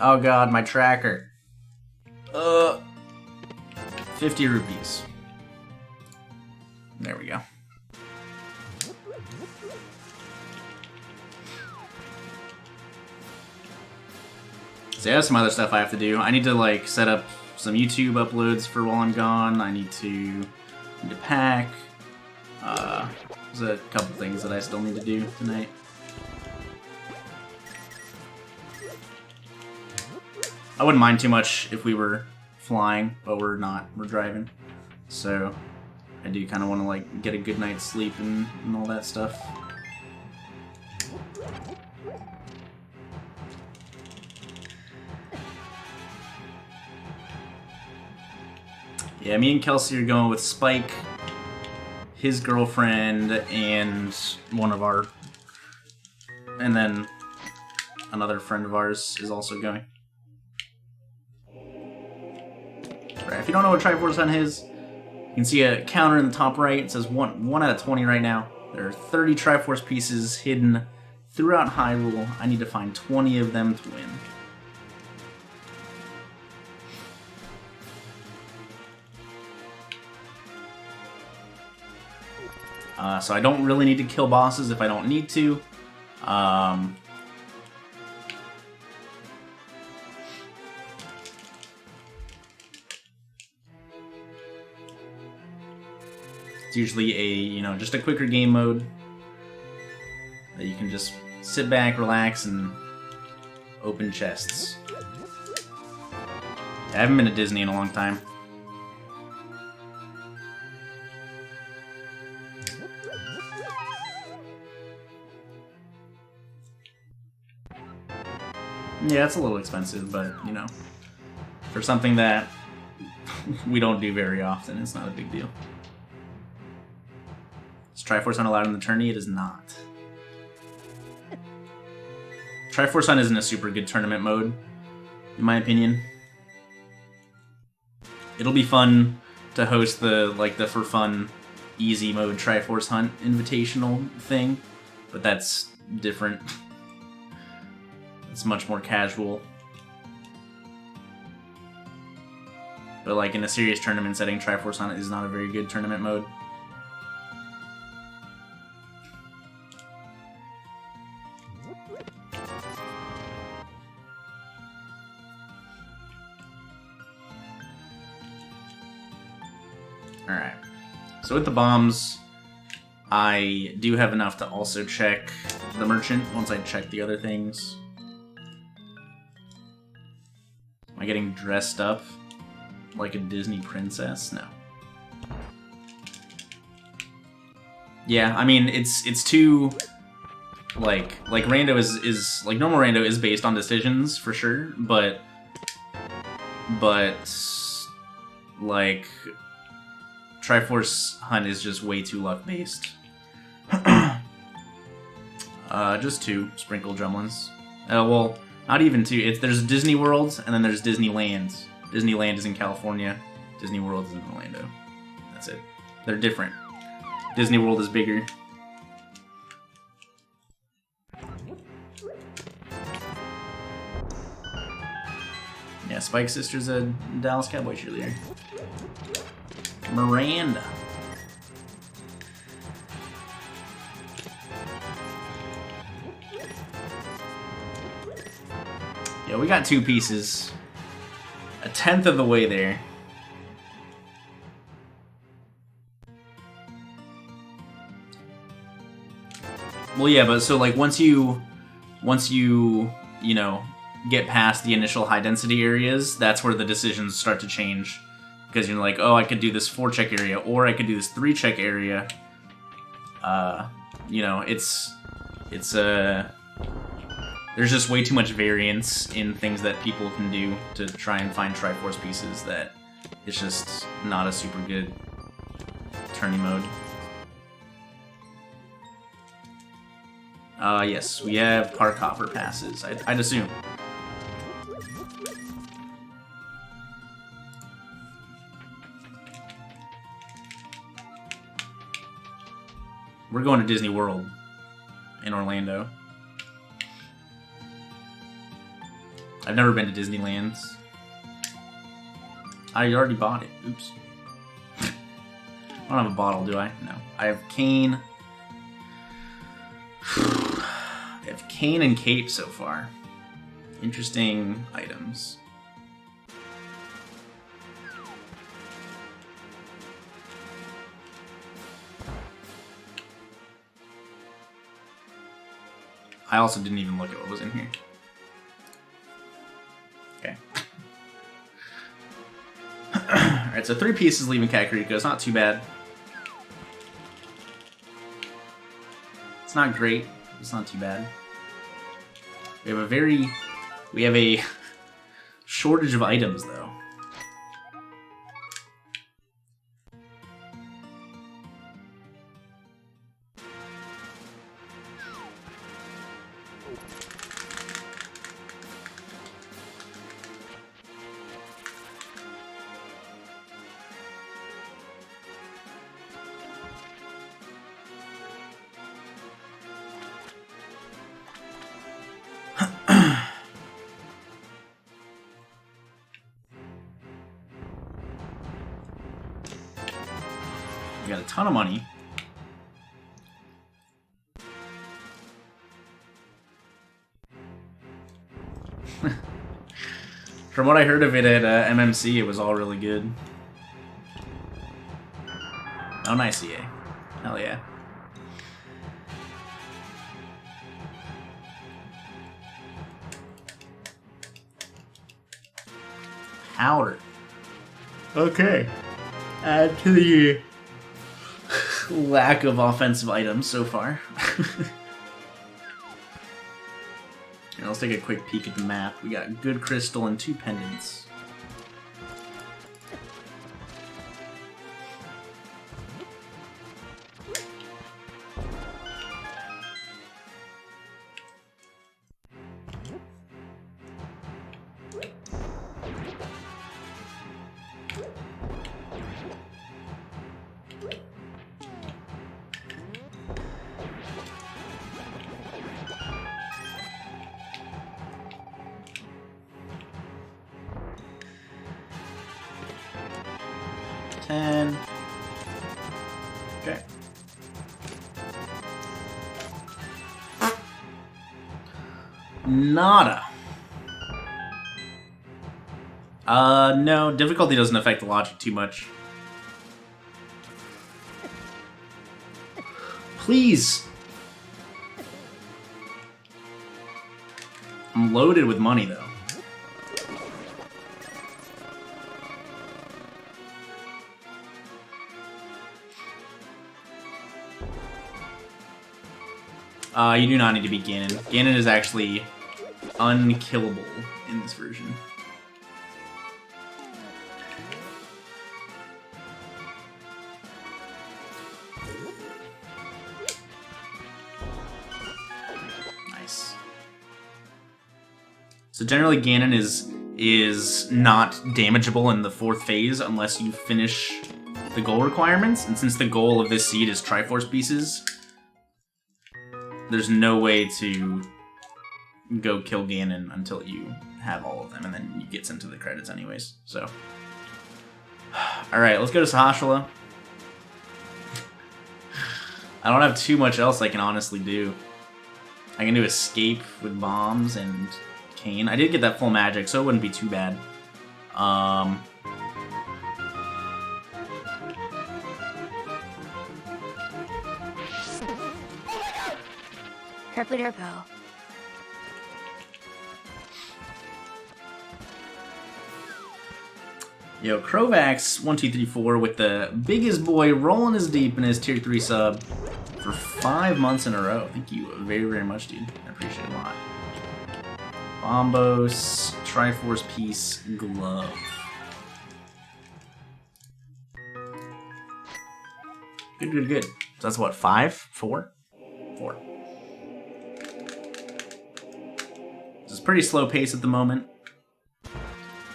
Oh god, my tracker. 50 rupees. There we go. So I have some other stuff I have to do. I need to like set up some YouTube uploads for while I'm gone. I need to pack. There's a couple things that I still need to do tonight. I wouldn't mind too much if we were flying, but we're not. We're driving. So I do kind of want to like get a good night's sleep and all that stuff. Yeah, me and Kelsey are going with Spike, his girlfriend, and one of our... And then another friend of ours is also going. Right, if you don't know what Triforce Hunt is, you can see a counter in the top right. It says 1 out of 20 right now. There are 30 Triforce pieces hidden throughout Hyrule. I need to find 20 of them to win. So I don't really need to kill bosses if I don't need to. It's usually a, just a quicker game mode that you can just sit back, relax, and open chests. I haven't been to Disney in a long time. Yeah, it's a little expensive, but, for something that we don't do very often, it's not a big deal. Is Triforce Hunt allowed in the tourney? It is not. Triforce Hunt isn't a super good tournament mode, in my opinion. It'll be fun to host the for fun, easy mode Triforce Hunt invitational thing, but that's different. It's much more casual. But like in a serious tournament setting, Triforce Hunt is not a very good tournament mode. Alright. So with the bombs, I do have enough to also check the merchant once I check the other things. Am I getting dressed up like a Disney princess? No. Yeah, I mean it's too like Rando is like normal Rando is based on decisions for sure, but like Triforce Hunt is just way too luck based. Just 2 sprinkle drumlins. Well, not even 2. There's Disney World and then there's Disneyland. Disneyland is in California. Disney World is in Orlando. That's it. They're different. Disney World is bigger. Yeah, Spike's sister's a Dallas Cowboy cheerleader. Miranda. Yeah, we got 2 pieces. A 10th of the way there. Well, yeah, but so like once you get past the initial high density areas, that's where the decisions start to change. Because you're like, oh, I could do this 4-check area, or I could do this 3-check area. There's just way too much variance in things that people can do to try and find Triforce pieces that it's just not a super good tourney mode. Yes, we have Park Hopper passes, I'd assume. We're going to Disney World in Orlando. I've never been to Disneyland. I already bought it. Oops. I don't have a bottle, do I? No. I have cane. I have cane and cape so far. Interesting items. I also didn't even look at what was in here. Okay. Alright, so 3 pieces leaving Kakariko. It's not too bad. It's not great. It's not too bad. We have a shortage of items, though. We got a ton of money. From what I heard of it at MMC, it was all really good. Oh, nice, EA. Hell yeah. Powder. Okay. Add to the lack of offensive items so far. And let's take a quick peek at the map. We got good crystal and 2 pendants. Okay. Nada. No, difficulty doesn't affect the logic too much. Please! I'm loaded with money, though. You do not need to be Ganon. Ganon is actually unkillable in this version. Nice. So generally Ganon is not damageable in the 4th phase unless you finish the goal requirements, and since the goal of this seed is Triforce pieces, there's no way to go kill Ganon until you have all of them, and then you get sent to the credits anyways, so. Alright, let's go to Sahashala. I don't have too much else I can honestly do. I can do escape with bombs and cane. I did get that full magic, so it wouldn't be too bad. Herpo. Yo, Crovax1234 with the biggest boy rolling his deep in his tier 3 sub for 5 months in a row. Thank you very, very much, dude. I appreciate it a lot. Bombos, Triforce piece, glove. Good, good, good. So that's what, 5? 4? 4. This is pretty slow pace at the moment.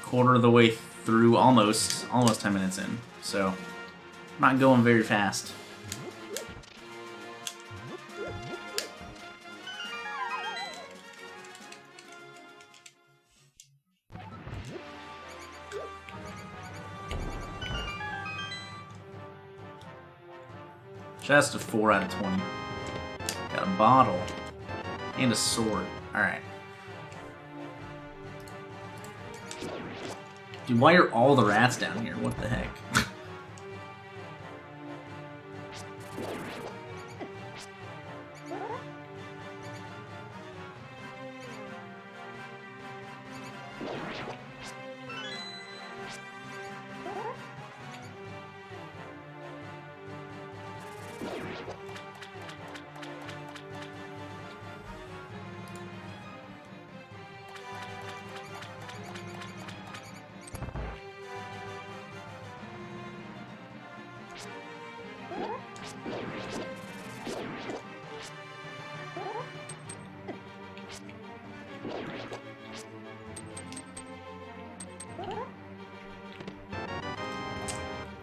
Quarter of the way through, almost 10 minutes in. So, not going very fast. Chest of 4 out of 20. Got a bottle. And a sword. Alright. Dude, why are all the rats down here? What the heck?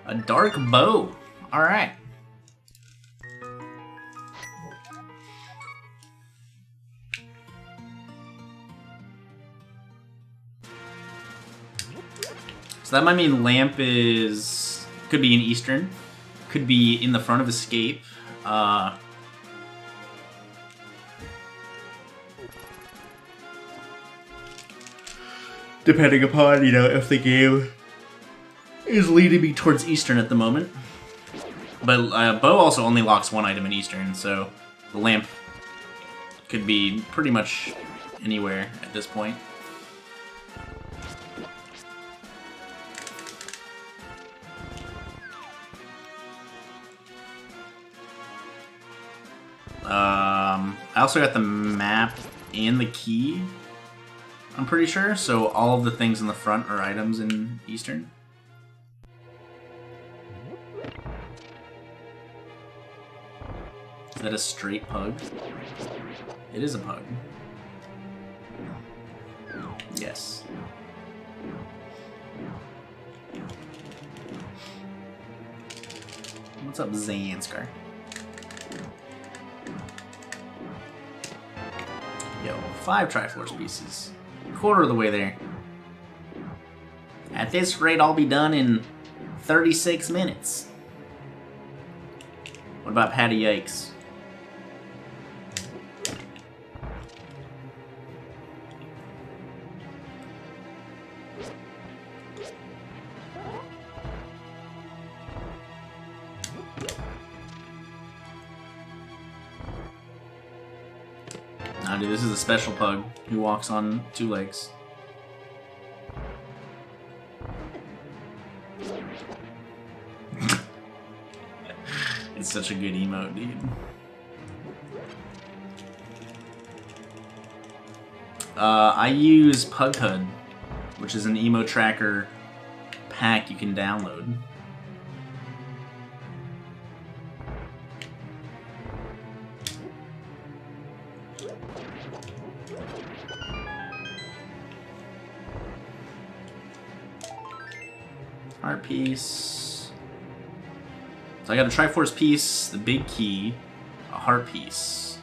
A dark bow. Alright. So that might mean lamp is... could be in Eastern. Could be in the front of escape. Depending upon, you know, if the game is leading me towards Eastern at the moment. But bow also only locks one item in Eastern, so the lamp could be pretty much anywhere at this point. I also got the map and the key, I'm pretty sure, so all of the things in the front are items in Eastern. Is that a straight pug? It is a pug. Yes. What's up, Zanskar? Yo, 5 Triforce pieces. Quarter of the way there. At this rate, I'll be done in 36 minutes. What about Patty Yikes? Nah, dude, this is a special pug who walks on 2 legs. It's such a good emote, dude. I use Pughood, which is an emo tracker pack you can download. Heart piece. So I got a Triforce piece, the big key, a heart piece.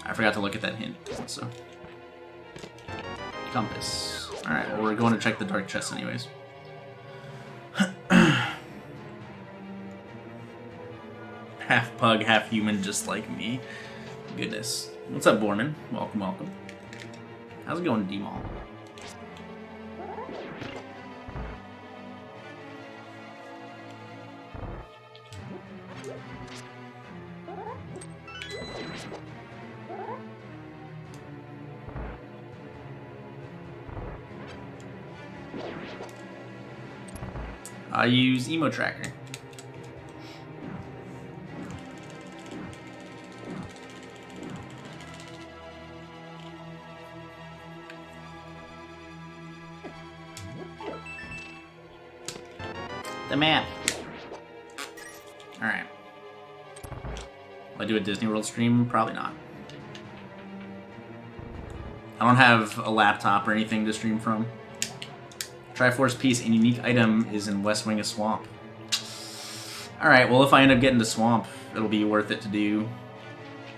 I forgot to look at that hint also. Compass. Alright, well, we're going to check the dark chest anyways. Half pug, half human, just like me. Goodness. What's up, Borman? Welcome, welcome. How's it going, D-Mall? I use Emo Tracker. The map. Alright. Will I do a Disney World stream? Probably not. I don't have a laptop or anything to stream from. Triforce piece and unique item is in West Wing of Swamp. Alright, well if I end up getting to Swamp, it'll be worth it to do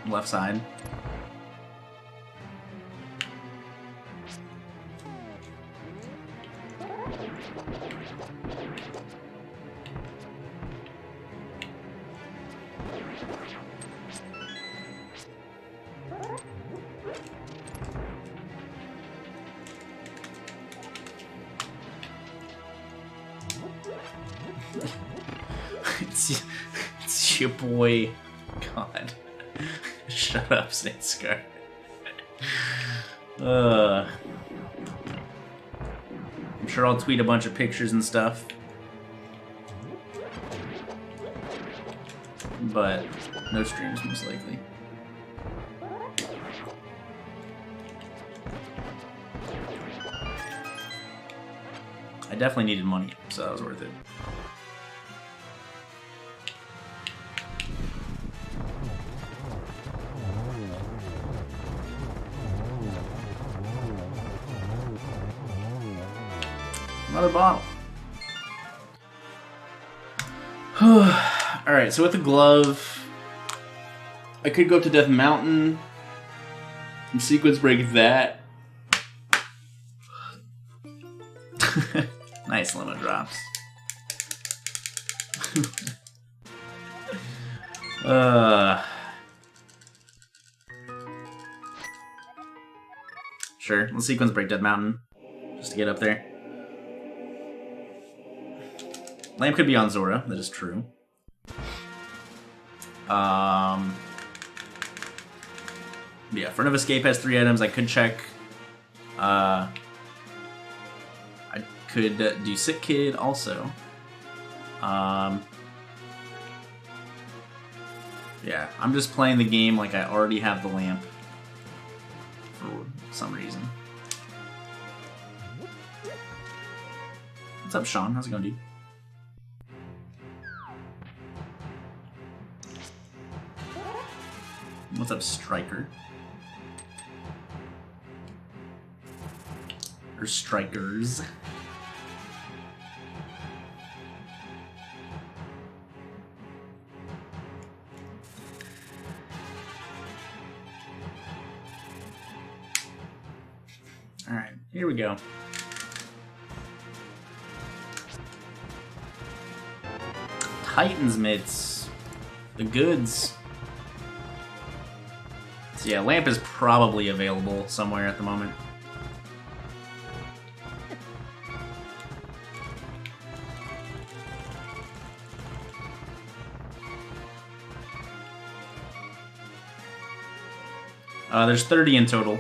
left side. It's your boy. God. Shut up, Saint Scar. I'm sure I'll tweet a bunch of pictures and stuff. But no streams, most likely. I definitely needed money, so that was worth it. Another bottle. Alright, so with the glove, I could go up to Death Mountain and sequence break that. Nice limo drops. Sure, let's sequence break Dead Mountain just to get up there. Lamp could be on Zora, that is true. Yeah, Front of Escape has 3 items. I could check. I could do Sick Kid also. Yeah, I'm just playing the game like I already have the lamp for some reason. What's up, Sean? How's it going, dude? What's up, Striker? Or Strikers? Alright, here we go. Titans mitts. The goods. So yeah, lamp is probably available somewhere at the moment. There's 30 in total.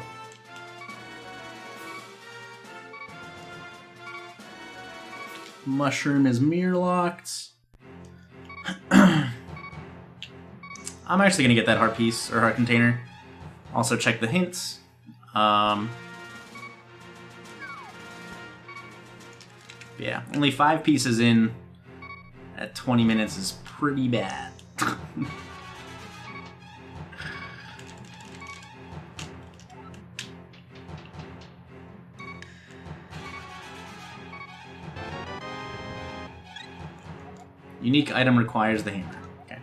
Mushroom is mirror locked. I'm actually gonna get that heart piece or heart container. Also check the hints. Yeah, only 5 pieces in at 20 minutes is pretty bad. Unique item requires the hammer. Okay.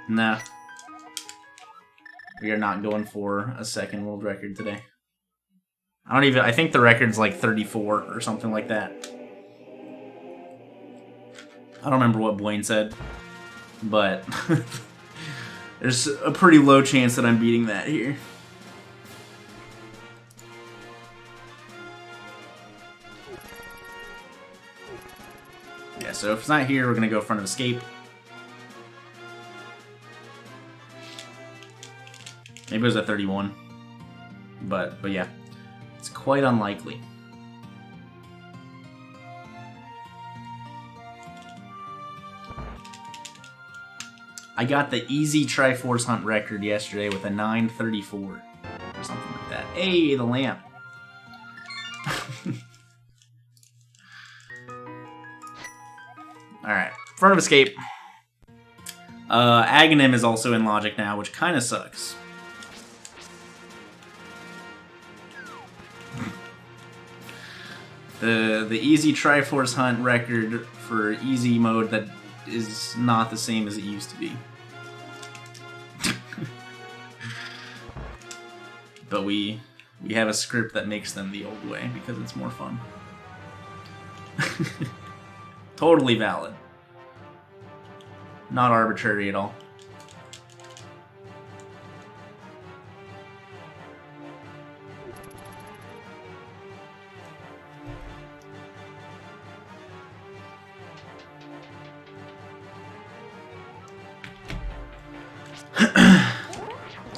Nah. We are not going for a second world record today. I think the record's like 34 or something like that. I don't remember what Blaine said, but there's a pretty low chance that I'm beating that here. Yeah, so if it's not here, we're gonna go Front of Escape. Maybe it was at 31. But yeah. It's quite unlikely. I got the easy Triforce hunt record yesterday with a 934 or something like that. Hey, the lamp. Alright, Front of Escape. Aghanim is also in Logic now, which kind of sucks. The easy Triforce hunt record for easy mode that is not the same as it used to be. But we have a script that makes them the old way because it's more fun. Totally valid. Not arbitrary at all.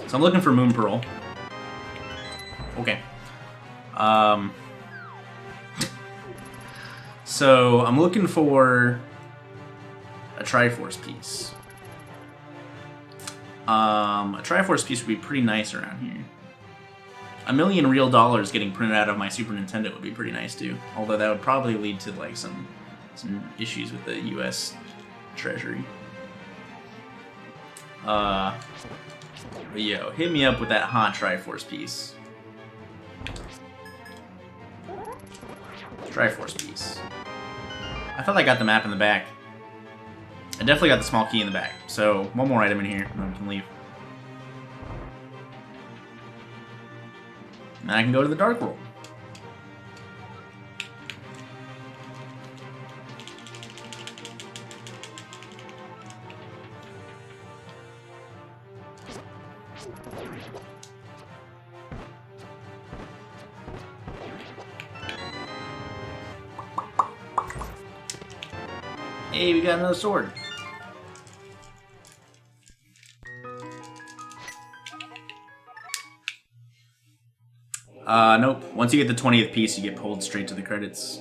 So I'm looking for Moon Pearl. Okay. So I'm looking for a Triforce piece. A Triforce piece would be pretty nice around here. $1 million real dollars getting printed out of my Super Nintendo would be pretty nice too. Although that would probably lead to like some issues with the U.S. Treasury. But yo, hit me up with that hot Triforce piece. Triforce piece. I thought I got the map in the back. I definitely got the small key in the back. So, one more item in here, and then we can leave. And I can go to the Dark World. Hey, we got another sword. Nope. Once you get the 20th piece, you get pulled straight to the credits.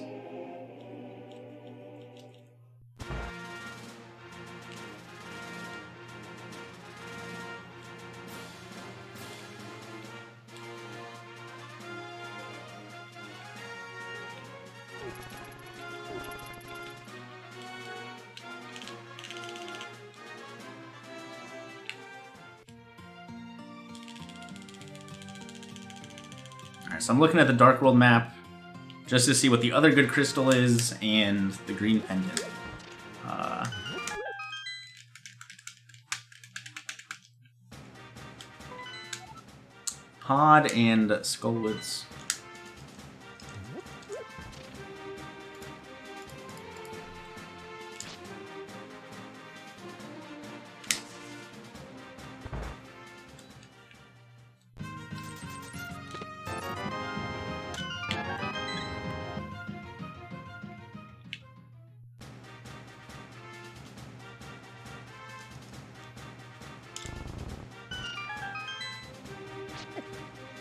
Alright, so I'm looking at the Dark World map just to see what the other good crystal is and the green pendant. Pod and Skullwoods.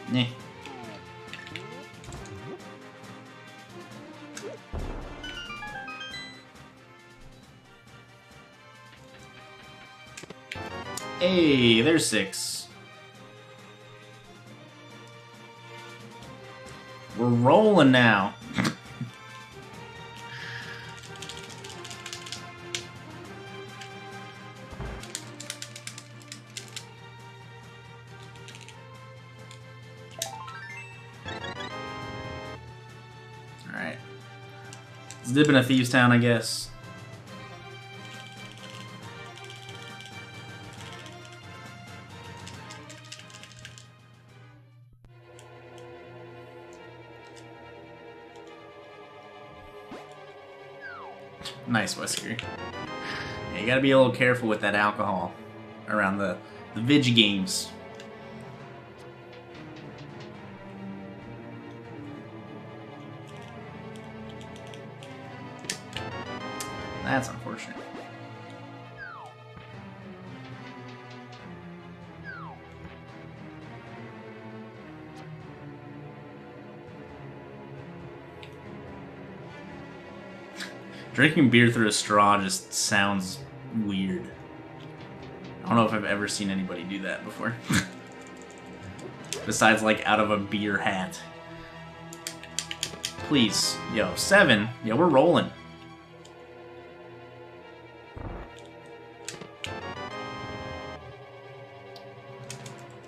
Nah. Hey, there's 6. We're rolling now. Alright. Let's dip in a Thieves' Town, I guess. Nice, Wesker. Yeah, you gotta be a little careful with that alcohol around the Vig games. That's unfortunate. Drinking beer through a straw just sounds weird. I don't know if I've ever seen anybody do that before. Besides, like, out of a beer hat. Please. Yo, 7. Yo, we're rolling.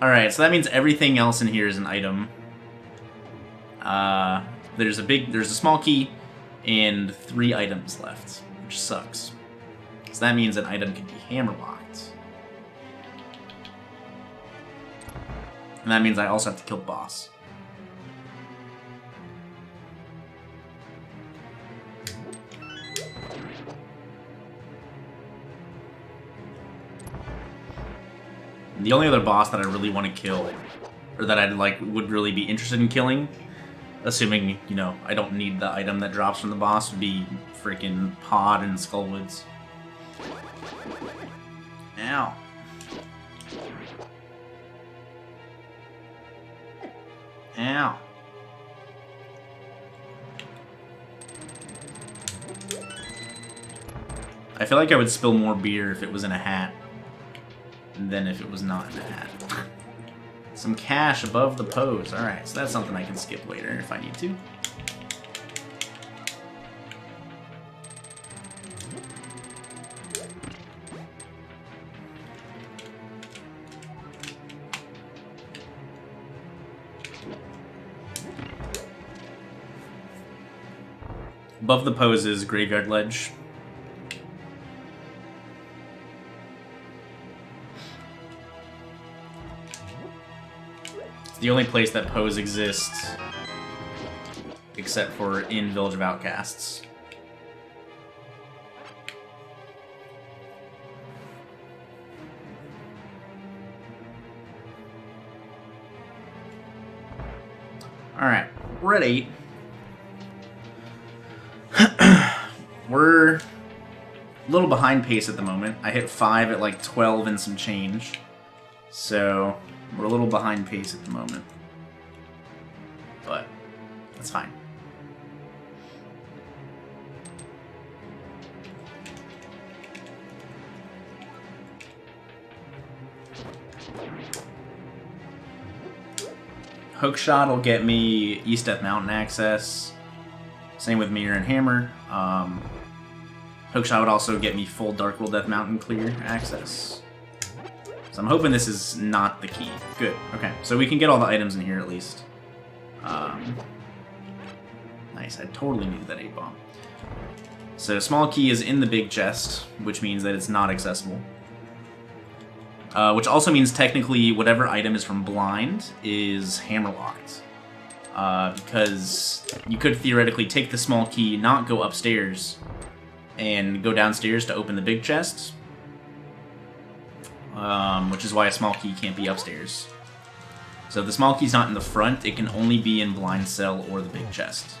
Alright, so that means everything else in here is an item. There's a small key and 3 items left, which sucks. So that means an item can be hammerlocked. And that means I also have to kill the boss. The only other boss that I really want to kill, or that I'd like would really be interested in killing, assuming, you know, I don't need the item that drops from the boss, would be freaking Pod and Skullwoods. Ow. Ow. I feel like I would spill more beer if it was in a hat than if it was not in a hat. Some cash above the pose. Alright, so that's something I can skip later if I need to. Above the pose is Graveyard Ledge. It's the only place that pose exists, except for in Village of Outcasts. Alright, we're at 8. We're a little behind pace at the moment. I hit 5 at like 12 and some change. So we're a little behind pace at the moment. But that's fine. Hookshot will get me East Death Mountain access. Same with Mirror and Hammer. Hookshot would also get me full Dark World Death Mountain clear access. So I'm hoping this is not the key. Good. Okay, so we can get all the items in here at least. Nice. I totally needed that 8-bomb. So small key is in the big chest, which means that it's not accessible. Which also means technically whatever item is from blind is hammerlocked. Because you could theoretically take the small key, not go upstairs, and go downstairs to open the big chest. Which is why a small key can't be upstairs. So if the small key's not in the front, it can only be in blind cell or the big chest.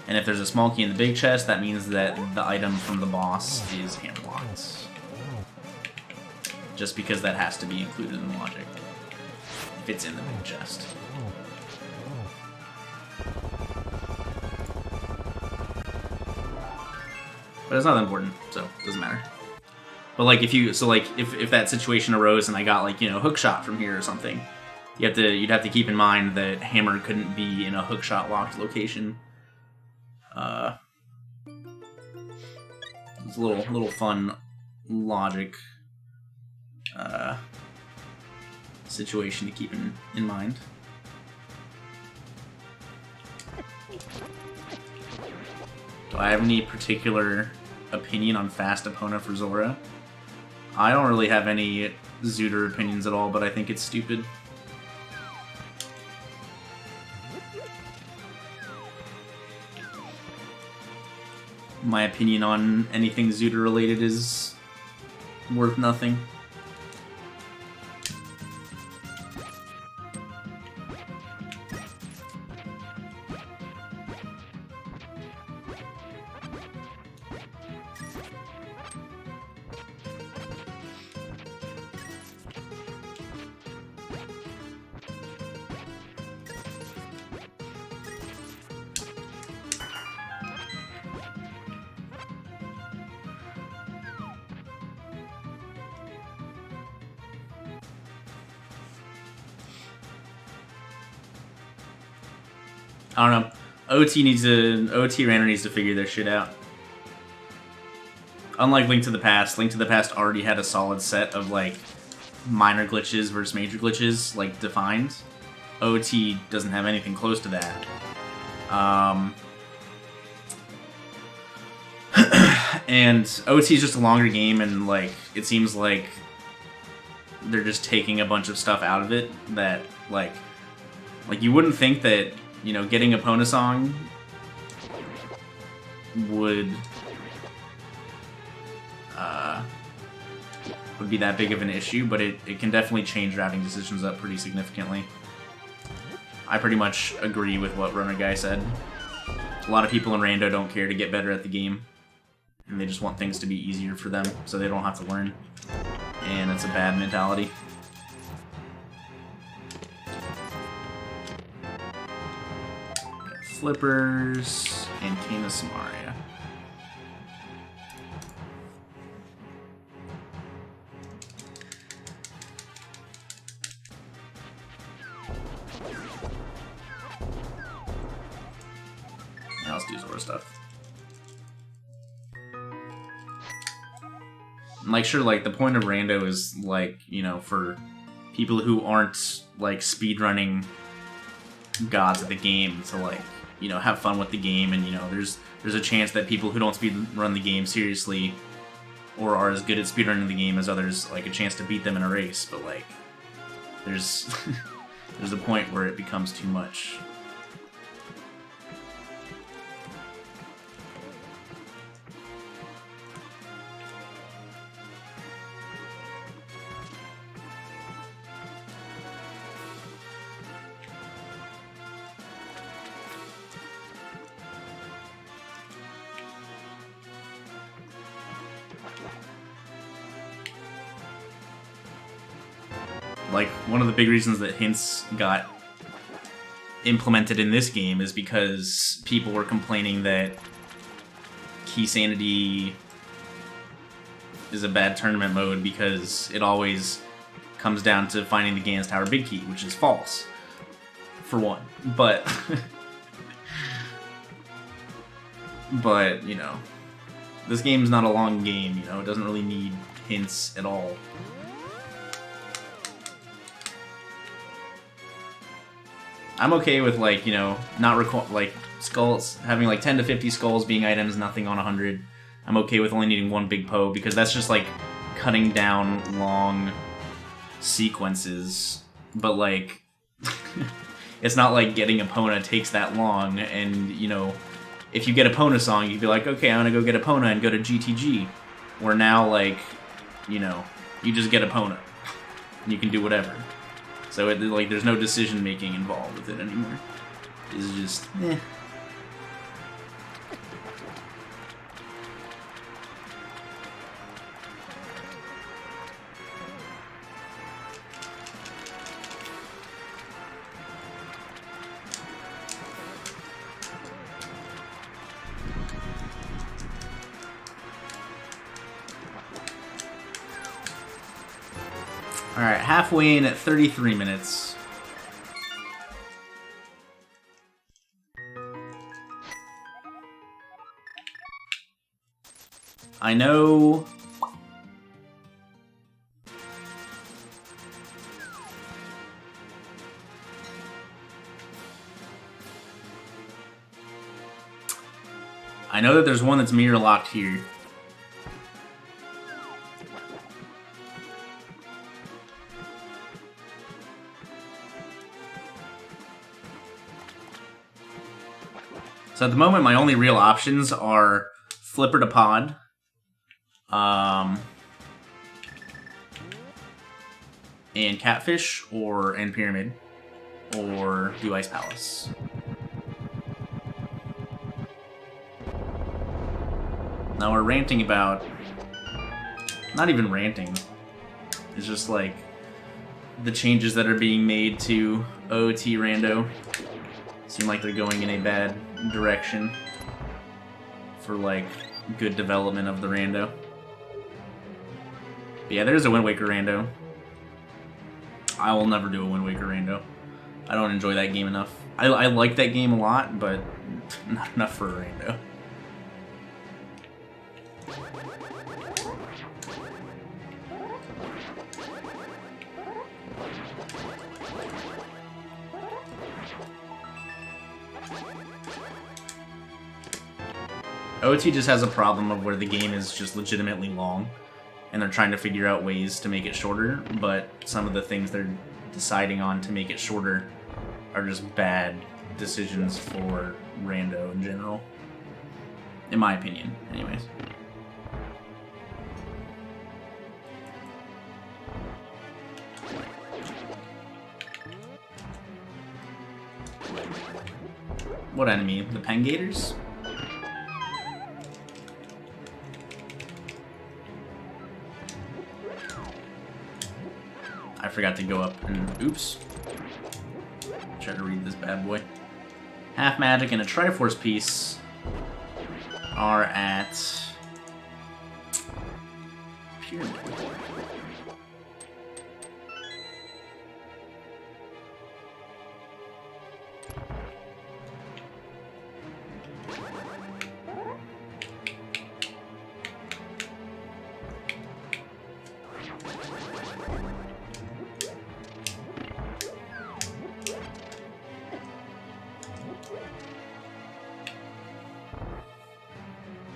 And if there's a small key in the big chest, that means that the item from the boss is hammerlocked. Just because that has to be included in the logic. If it's in the big chest. But it's not that important, so it doesn't matter. But like if that situation arose and I got like, you know, Hookshot from here or something, you'd have to keep in mind that Hammer couldn't be in a Hookshot locked location. It's a little fun logic situation to keep in mind. Do I have any particular opinion on Fast Epona for Zora? I don't really have any Zooter opinions at all, but I think it's stupid. My opinion on anything Zooter related is worth nothing. I don't know. OT Ranner needs to figure their shit out. Unlike Link to the Past already had a solid set of like minor glitches versus major glitches like defined. OT doesn't have anything close to that. And OT is just a longer game, and like it seems like they're just taking a bunch of stuff out of it that like you wouldn't think that, you know, getting a Epona song would be that big of an issue, but it can definitely change drafting decisions up pretty significantly. I pretty much agree with what Runner Guy said. A lot of people in Rando don't care to get better at the game, and they just want things to be easier for them so they don't have to learn. And it's a bad mentality. Flippers and Kena Samaria. Yeah, let's do Zora stuff. And like, sure, like, the point of Rando is, like, you know, for people who aren't, like, speedrunning gods at the game to, like, you know, have fun with the game, and, you know, there's a chance that people who don't speedrun the game seriously or are as good at speedrunning the game as others, like, a chance to beat them in a race, but, like, there's there's a point where it becomes too much. Like, one of the big reasons that hints got implemented in this game is because people were complaining that Key Sanity is a bad tournament mode because it always comes down to finding the Gans Tower Big Key, which is false, for one. But, but, you know, this game's not a long game, you know, it doesn't really need hints at all. I'm okay with, like, you know, not like skulls, having like 10 to 50 skulls being items, nothing on 100. I'm okay with only needing one big Poe, because that's just like cutting down long sequences. But, like, it's not like getting Epona takes that long, and, you know, if you get Epona song, you'd be like, okay, I'm gonna go get Epona and go to GTG. Where now, like, you know, you just get Epona, and you can do whatever. So, like, there's no decision-making involved with it anymore. It's just, eh. Alright, halfway in at 33 minutes. I know... I know that there's one that's mirror locked here. So at the moment, my only real options are Flipper to Pod, and Catfish, and Pyramid, or do Ice Palace. Now we're ranting about... not even ranting. It's just like the changes that are being made to OOT Rando seem like they're going in a bad direction for, like, good development of the Rando. But yeah, there's a Wind Waker Rando. I will never do a Wind Waker Rando. I don't enjoy that game enough. I like that game a lot, but not enough for a Rando. OT just has a problem of where the game is just legitimately long, and they're trying to figure out ways to make it shorter, but some of the things they're deciding on to make it shorter are just bad decisions for Rando in general. In my opinion, anyways. What enemy? The Pengators? I forgot to go up and... Oops. Try to read this bad boy. Half Magic and a Triforce piece are at... Pyramid.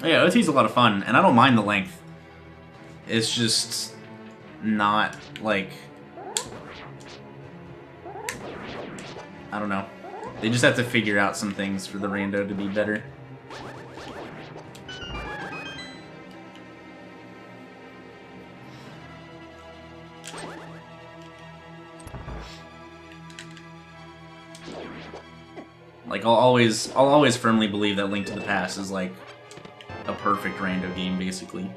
Oh yeah, OT's a lot of fun, and I don't mind the length. It's just not, like... I don't know. They just have to figure out some things for the rando to be better. Like, I'll always firmly believe that Link to the Past is, like, a perfect rando game, basically.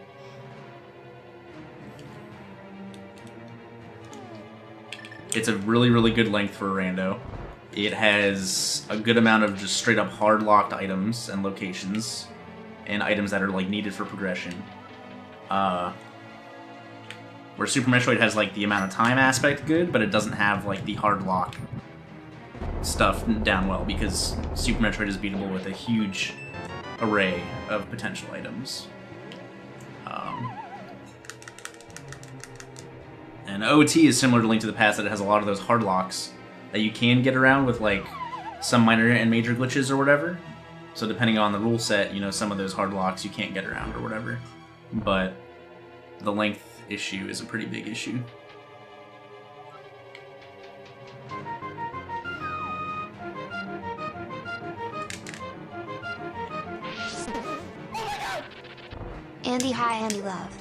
It's a really, really good length for a rando. It has a good amount of just straight up hard locked items and locations, and items that are like needed for progression. Where Super Metroid has like the amount of time aspect good, but it doesn't have like the hard lock stuff down well, because Super Metroid is beatable with a huge array of potential items. And OT is similar to Link to the Past, that it has a lot of those hard locks that you can get around with like some minor and major glitches or whatever. So depending on the rule set, you know, some of those hard locks you can't get around or whatever. But the length issue is a pretty big issue. Andy, hi, Andy, love.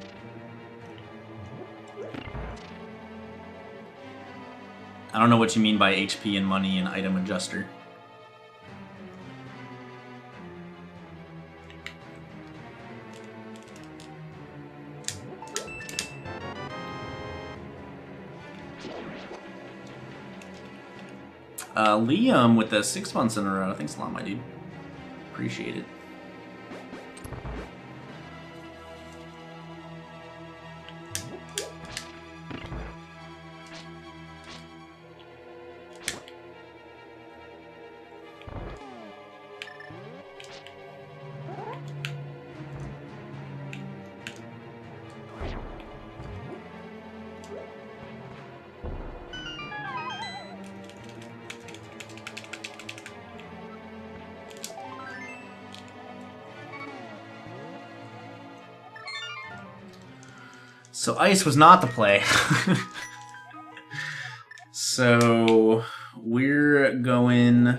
I don't know what you mean by HP and money and item adjuster. Liam with the 6 months in a row. Thanks a lot, my dude. Appreciate it. So ice was not the play. So we're going...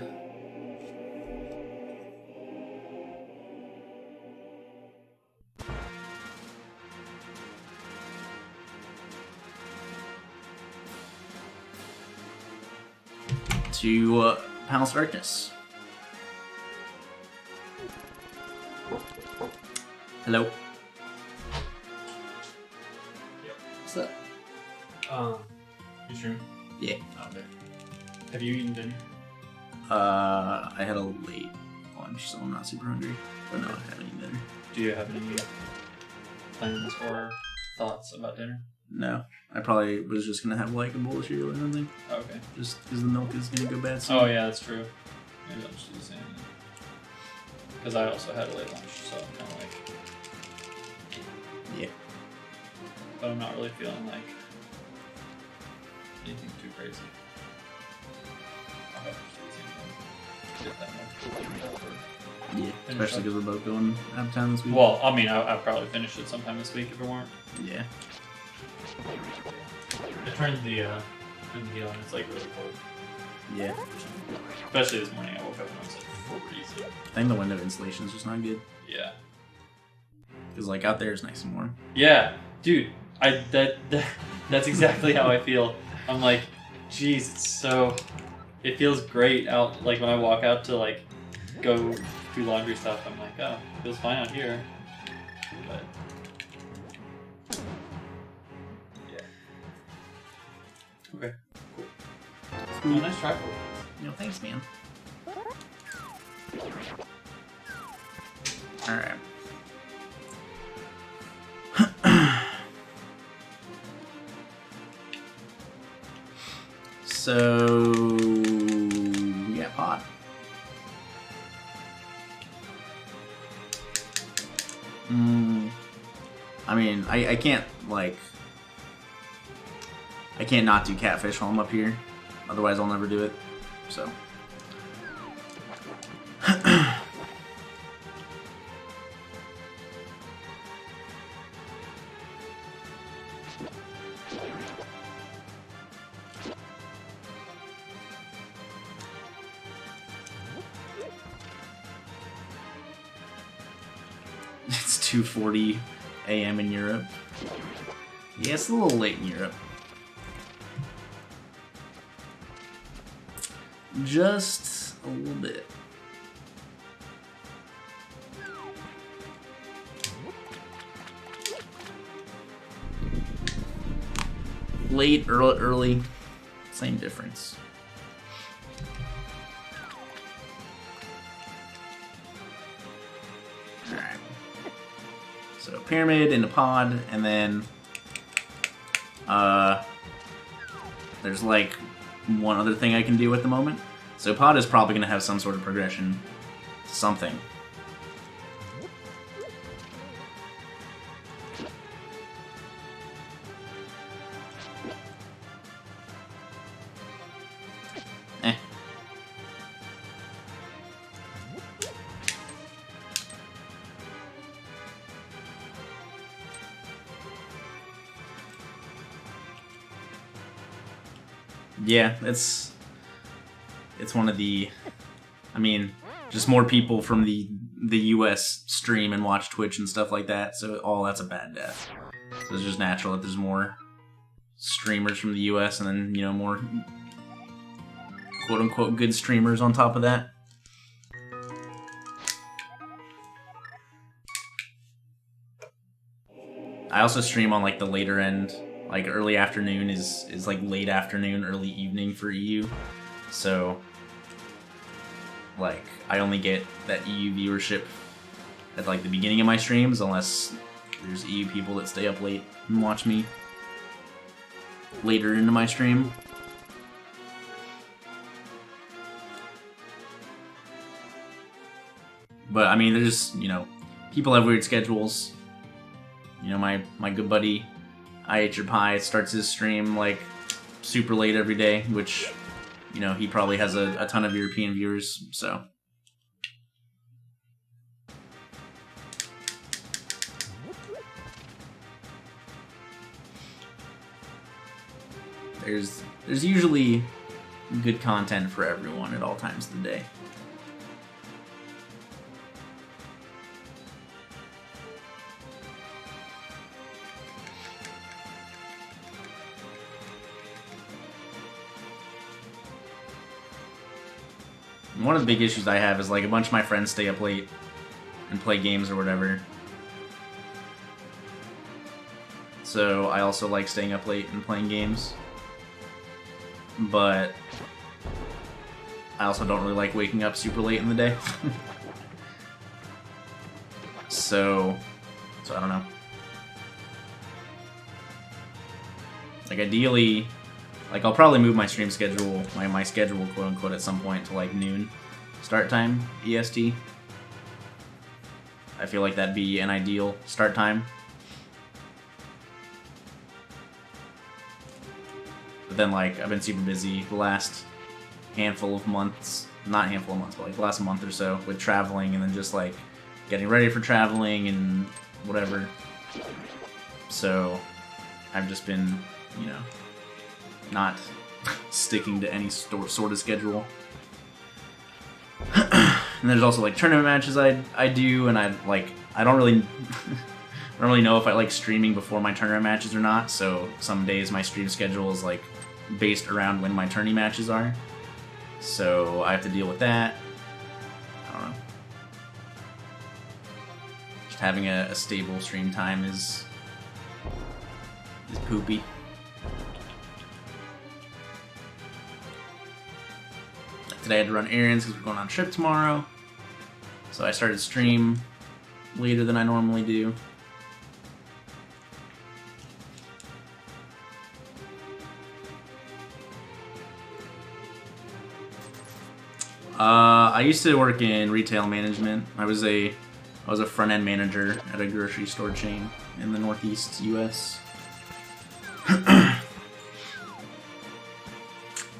to Palace of Darkness. Hello. What's up? You sure? Yeah. Okay. Have you eaten dinner? I had a late lunch, so I'm not super hungry. But no, I haven't eaten dinner. Do you have any plans or thoughts about dinner? No. I probably was just gonna have like a bowl of cereal or something. Okay. Just because the milk is gonna go bad soon. Oh yeah, that's true. Maybe I'll just do the same. Because I also had a late lunch, so I'm kind of like... Yeah. But I'm not really feeling like anything too crazy. I'll have to get that milk. Yeah, especially because we're both going out of town this week. Well, I mean, I'll probably finish it sometime this week if it weren't. Yeah. I turned the heat on, it's like really cold. Yeah. Especially this morning, I woke up and I was like freezing. I think the window insulation is just not good. Yeah. Because like out there is nice and warm. Yeah, dude, that's exactly how I feel. I'm like, geez, it feels great out, like when I walk out to like, go do laundry stuff, I'm like, oh, feels fine out here. But yeah. Okay. Cool. Oh, nice Triforce. No, thanks, man. Alright. So, yeah, pod. I mean, I can't, like, I can't not do catfish while I'm up here. Otherwise, I'll never do it. So. It's 2:40 a.m. in Europe. Yeah, it's a little late in Europe. Just a little bit. Late, early, same difference. Alright. So pyramid into pod, and then there's like one other thing I can do at the moment. So pod is probably going to have some sort of progression to something. Eh. Yeah, it's one of the, I mean, just more people from the US stream and watch Twitch and stuff like that, so all that's a bad death. So it's just natural that there's more streamers from the US and then, you know, more quote-unquote good streamers on top of that. I also stream on like the later end, like early afternoon is like late afternoon, early evening for EU. So like I only get that EU viewership at like the beginning of my streams unless there's EU people that stay up late and watch me later into my stream. But I mean, there's, you know, people have weird schedules. You know, my good buddy I Ate Your Pie starts his stream like super late every day, which, you know, he probably has a ton of European viewers, so. There's usually good content for everyone at all times of the day. One of the big issues I have is like a bunch of my friends stay up late and play games or whatever. So I also like staying up late and playing games. But I also don't really like waking up super late in the day. So I don't know. Like ideally, like I'll probably move my stream schedule, my schedule quote unquote at some point to like noon start time EST. I feel like that'd be an ideal start time. But then like I've been super busy the last handful of months, not handful of months, but like the last month or so with traveling and then just like getting ready for traveling and whatever. So I've just been, you know, not sticking to any sort of schedule. And there's also like tournament matches I do, and I don't really I don't really know if I like streaming before my tournament matches or not. So some days my stream schedule is like based around when my tourney matches are. So I have to deal with that. I don't know. having a stable stream time is poopy. Today I had to run errands because we're going on a trip tomorrow. So I started stream later than I normally do. I used to work in retail management. I was a front-end manager at a grocery store chain in the Northeast US.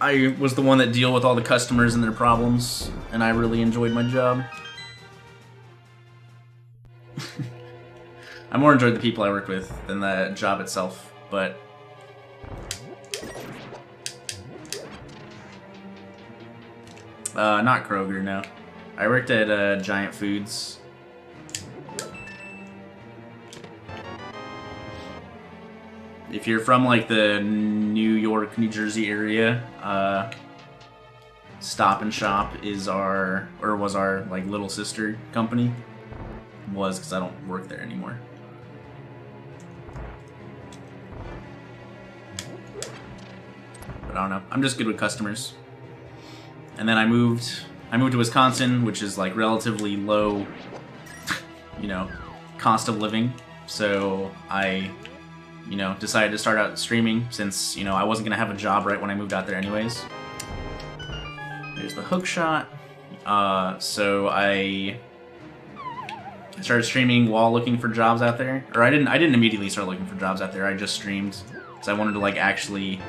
I was the one that deal with all the customers and their problems, and I really enjoyed my job. I more enjoyed the people I worked with than the job itself, but not Kroger, no. I worked at Giant Foods. If you're from like the New York, New Jersey area, Stop and Shop was our like little sister company. Was, because I don't work there anymore. But I don't know. I'm just good with customers. And then I moved to Wisconsin, which is like relatively low, you know, cost of living. So I, you know, decided to start out streaming since, you know, I wasn't gonna have a job right when I moved out there anyways. There's the hook shot. So I started streaming while looking for jobs out there. Or I didn't immediately start looking for jobs out there. I just streamed because I wanted to like actually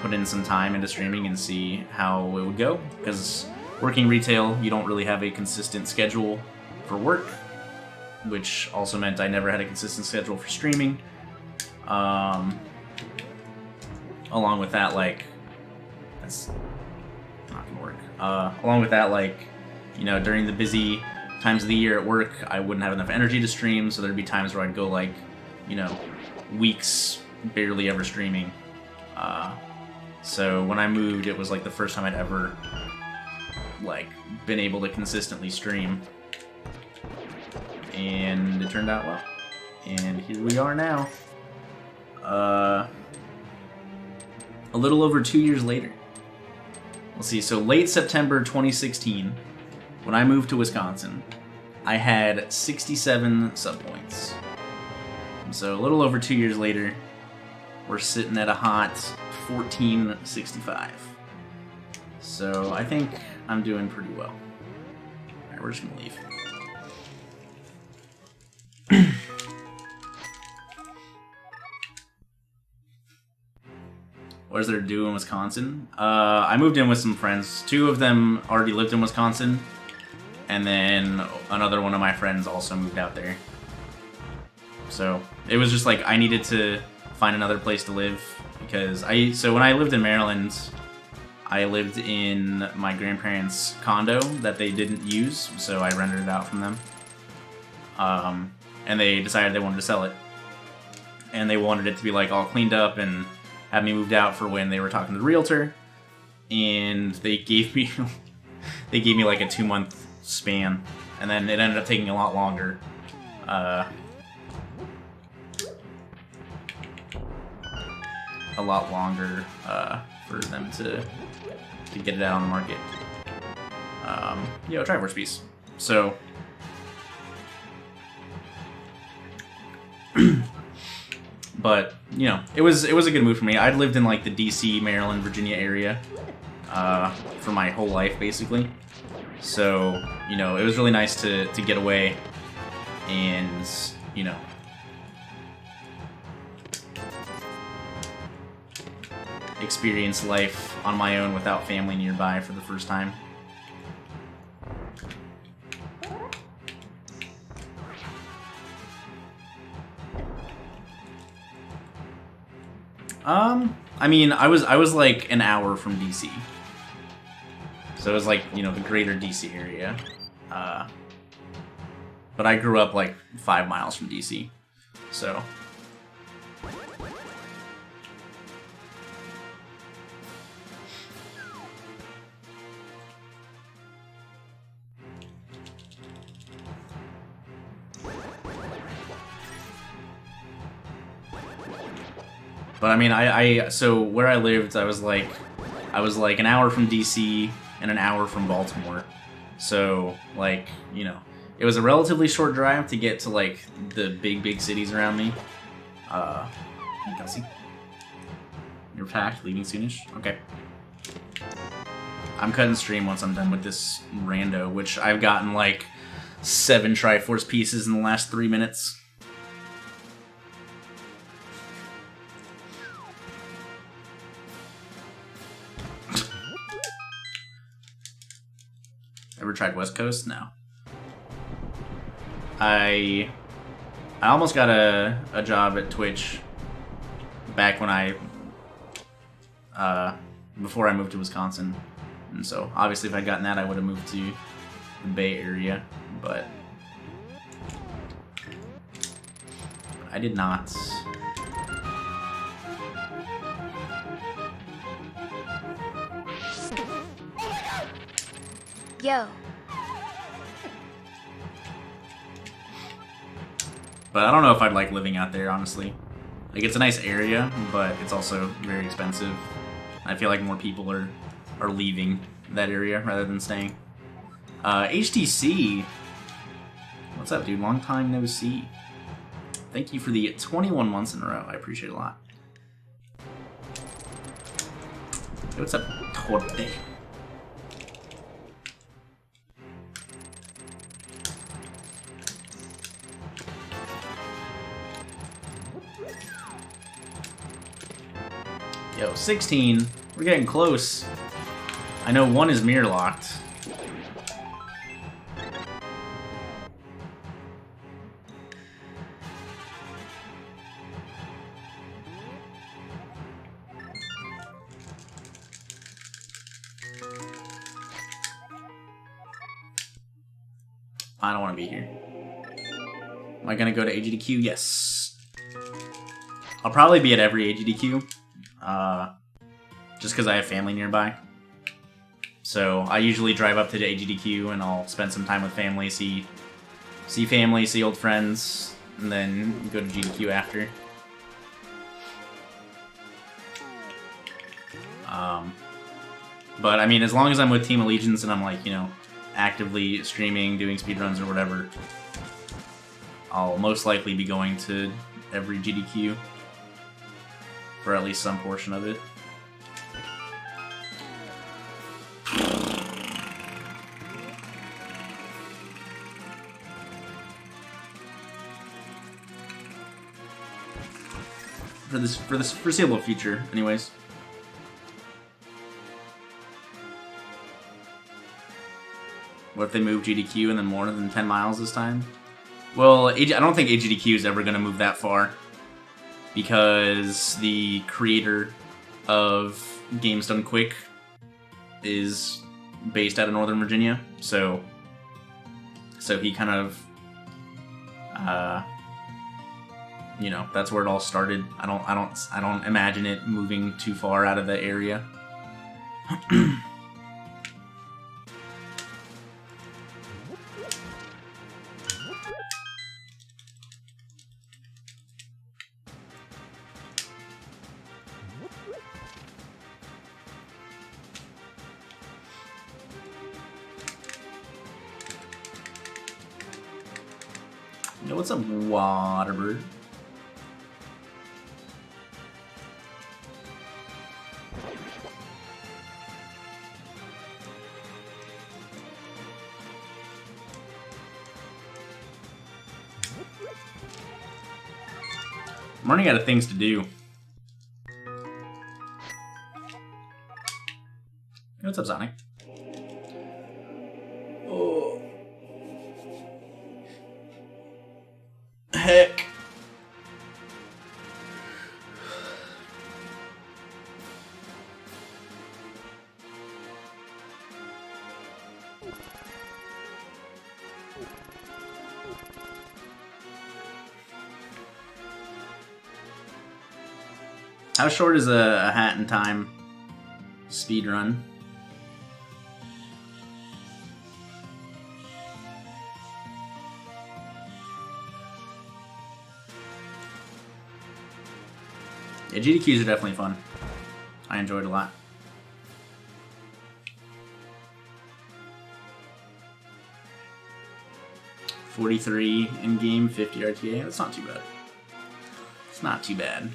put in some time into streaming and see how it would go. Because working retail, you don't really have a consistent schedule for work, which also meant I never had a consistent schedule for streaming. Along with that, like, that's not gonna work. Along with that, like, you know, during the busy times of the year at work, I wouldn't have enough energy to stream, so there'd be times where I'd go, like, you know, weeks barely ever streaming. So when I moved, it was like the first time I'd ever, like, been able to consistently stream. And it turned out well. And here we are now. A little over 2 years later. Let's see, so late September 2016, when I moved to Wisconsin, I had 67 sub points. So a little over 2 years later, we're sitting at a hot 1465. So I think I'm doing pretty well. Alright, we're just gonna leave. What is there to do in Wisconsin? I moved in with some friends. Two of them already lived in Wisconsin, and then another one of my friends also moved out there. So it was just like I needed to find another place to live because so when I lived in Maryland, I lived in my grandparents' condo that they didn't use, so I rented it out from them. And they decided they wanted to sell it, and they wanted it to be like all cleaned up and have me moved out for when they were talking to the realtor, and they gave me like a 2-month span, and then it ended up taking a lot longer. For them to get it out on the market. Triforce piece. So but you know, it was a good move for me. I'd lived in like the DC, Maryland, Virginia area for my whole life basically. So, you know, it was really nice to get away and, you know, experience life on my own without family nearby for the first time. I mean, I was like an hour from DC. So it was like, you know, the greater DC area. But I grew up like 5 miles from DC. So But I mean, so where I lived, I was like an hour from DC and an hour from Baltimore. So like, you know, it was a relatively short drive to get to like the big cities around me. Hey, Kelsey. You're packed, leaving soonish? Okay. I'm cutting stream once I'm done with this rando, which I've gotten like 7 Triforce pieces in the last 3 minutes. Ever tried West Coast? No. I almost got a job at Twitch back when before I moved to Wisconsin. And so, obviously, if I'd gotten that, I would have moved to the Bay Area, but I did not. Yo. But I don't know if I'd like living out there, honestly. Like, it's a nice area, but it's also very expensive. I feel like more people are leaving that area rather than staying. HTC. What's up, dude? Long time no see. Thank you for the 21 months in a row. I appreciate it a lot. Hey, what's up, Torte? Yo, 16. We're getting close. I know one is mirror locked. I don't want to be here. Am I going to go to AGDQ? Yes. I'll probably be at every AGDQ. Just because I have family nearby. So I usually drive up to the AGDQ and I'll spend some time with family, see family, see old friends, and then go to GDQ after. But I mean, as long as I'm with Team Allegiance and I'm like, you know, actively streaming, doing speedruns or whatever, I'll most likely be going to every GDQ for at least some portion of it. For this foreseeable future, anyways. What if they move GDQ and then more than 10 miles this time? Well, I don't think AGDQ is ever going to move that far, because the creator of Games Done Quick is based out of Northern Virginia, so he kind of, you know, that's where it all started. I don't imagine it moving too far out of the area. Yo, what's up, Waterbird? I'm running out of things to do. Hey, what's up, Sonic? Oh. Heck. How short is a Hat in Time speed run? Yeah, GDQs are definitely fun. I enjoyed it a lot. $43 in game, 50 RTA. That's not too bad. It's not too bad.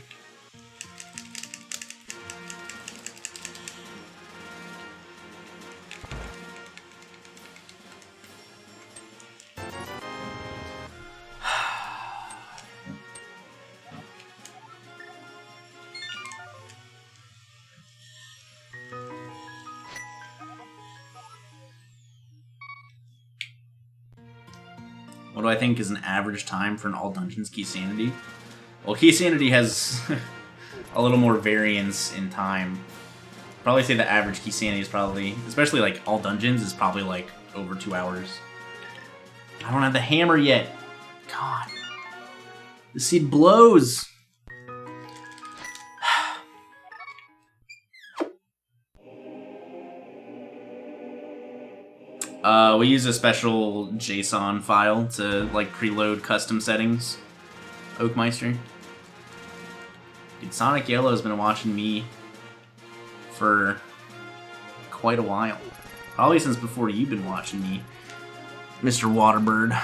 What do I think is an average time for an all dungeons key sanity? Well, key sanity has a little more variance in time. Probably say the average key sanity is probably, especially like all dungeons, is probably like over 2 hours. I don't have the hammer yet. God. The seed blows. We use a special JSON file to like preload custom settings. Oakmeister. Dude, Sonic Yellow has been watching me for quite a while. Probably since before you've been watching me, Mr. Waterbird.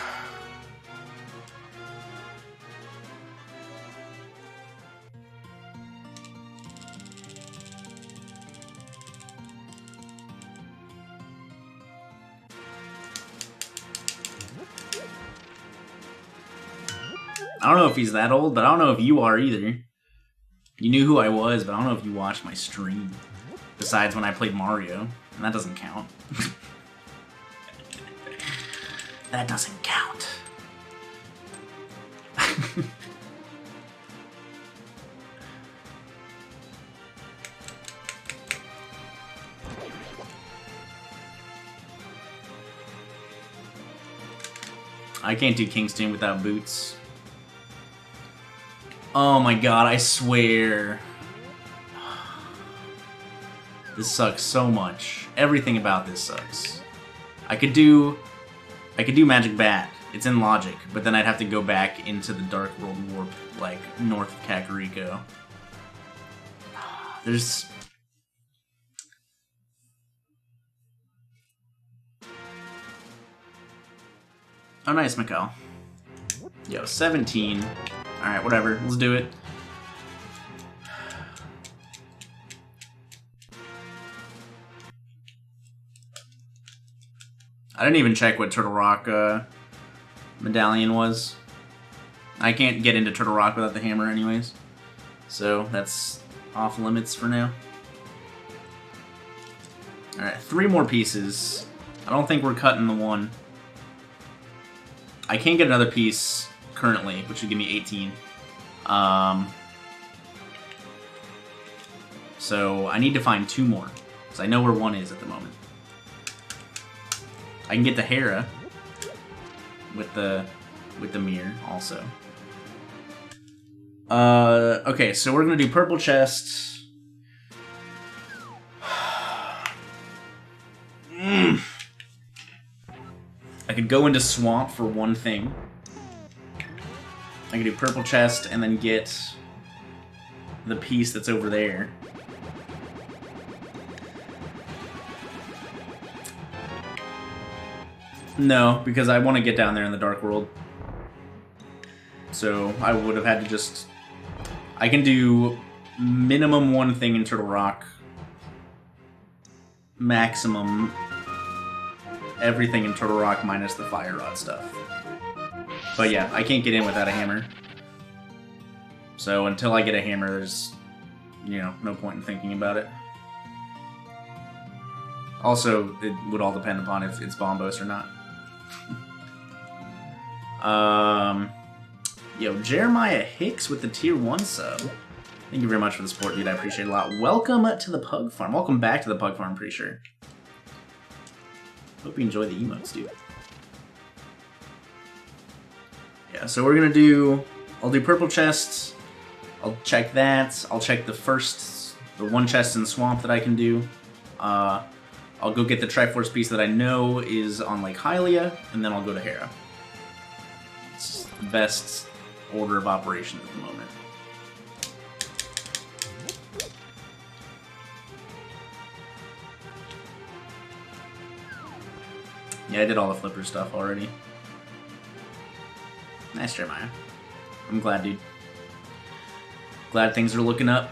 I don't know if he's that old, but I don't know if you are either. You knew who I was, but I don't know if you watched my stream. Besides when I played Mario, and that doesn't count. That doesn't count. I can't do Kingston without boots. Oh my god, I swear. This sucks so much. Everything about this sucks. I could do Magic Bat. It's in Logic, but then I'd have to go back into the Dark World Warp, like, north of Kakariko. There's... Oh, nice, Mikkel. Yo, 17. Alright, whatever. Let's do it. I didn't even check what Turtle Rock medallion was. I can't get into Turtle Rock without the hammer anyways. So that's off limits for now. Alright, 3 more pieces. I don't think we're cutting the one. I can't get another piece currently, which would give me 18. So I need to find 2 more, because I know where 1 is at the moment. I can get the Hera with the mirror also. Okay, so we're gonna do purple chest. I could go into swamp for 1 thing. I could do purple chest and then get the piece that's over there. No, because I want to get down there in the Dark World. So I would have had to just... I can do minimum 1 thing in Turtle Rock. Maximum everything in Turtle Rock minus the Fire Rod stuff. But yeah, I can't get in without a hammer. So until I get a hammer, there's, you know, no point in thinking about it. Also, it would all depend upon if it's Bombos or not. Yo, Jeremiah Hicks with the tier 1 sub. Thank you very much for the support, dude. I appreciate it a lot. Welcome to the Pug Farm. Welcome back to the Pug Farm, I'm pretty sure. Hope you enjoy the emotes, dude. Yeah, so we're gonna do... I'll do purple chests. I'll check that. I'll check the 1 chest in the swamp that I can do. I'll go get the Triforce piece that I know is on Lake Hylia, and then I'll go to Hera. It's the best order of operations at the moment. Yeah, I did all the flipper stuff already. Nice, Jeremiah. I'm glad, dude. Glad things are looking up.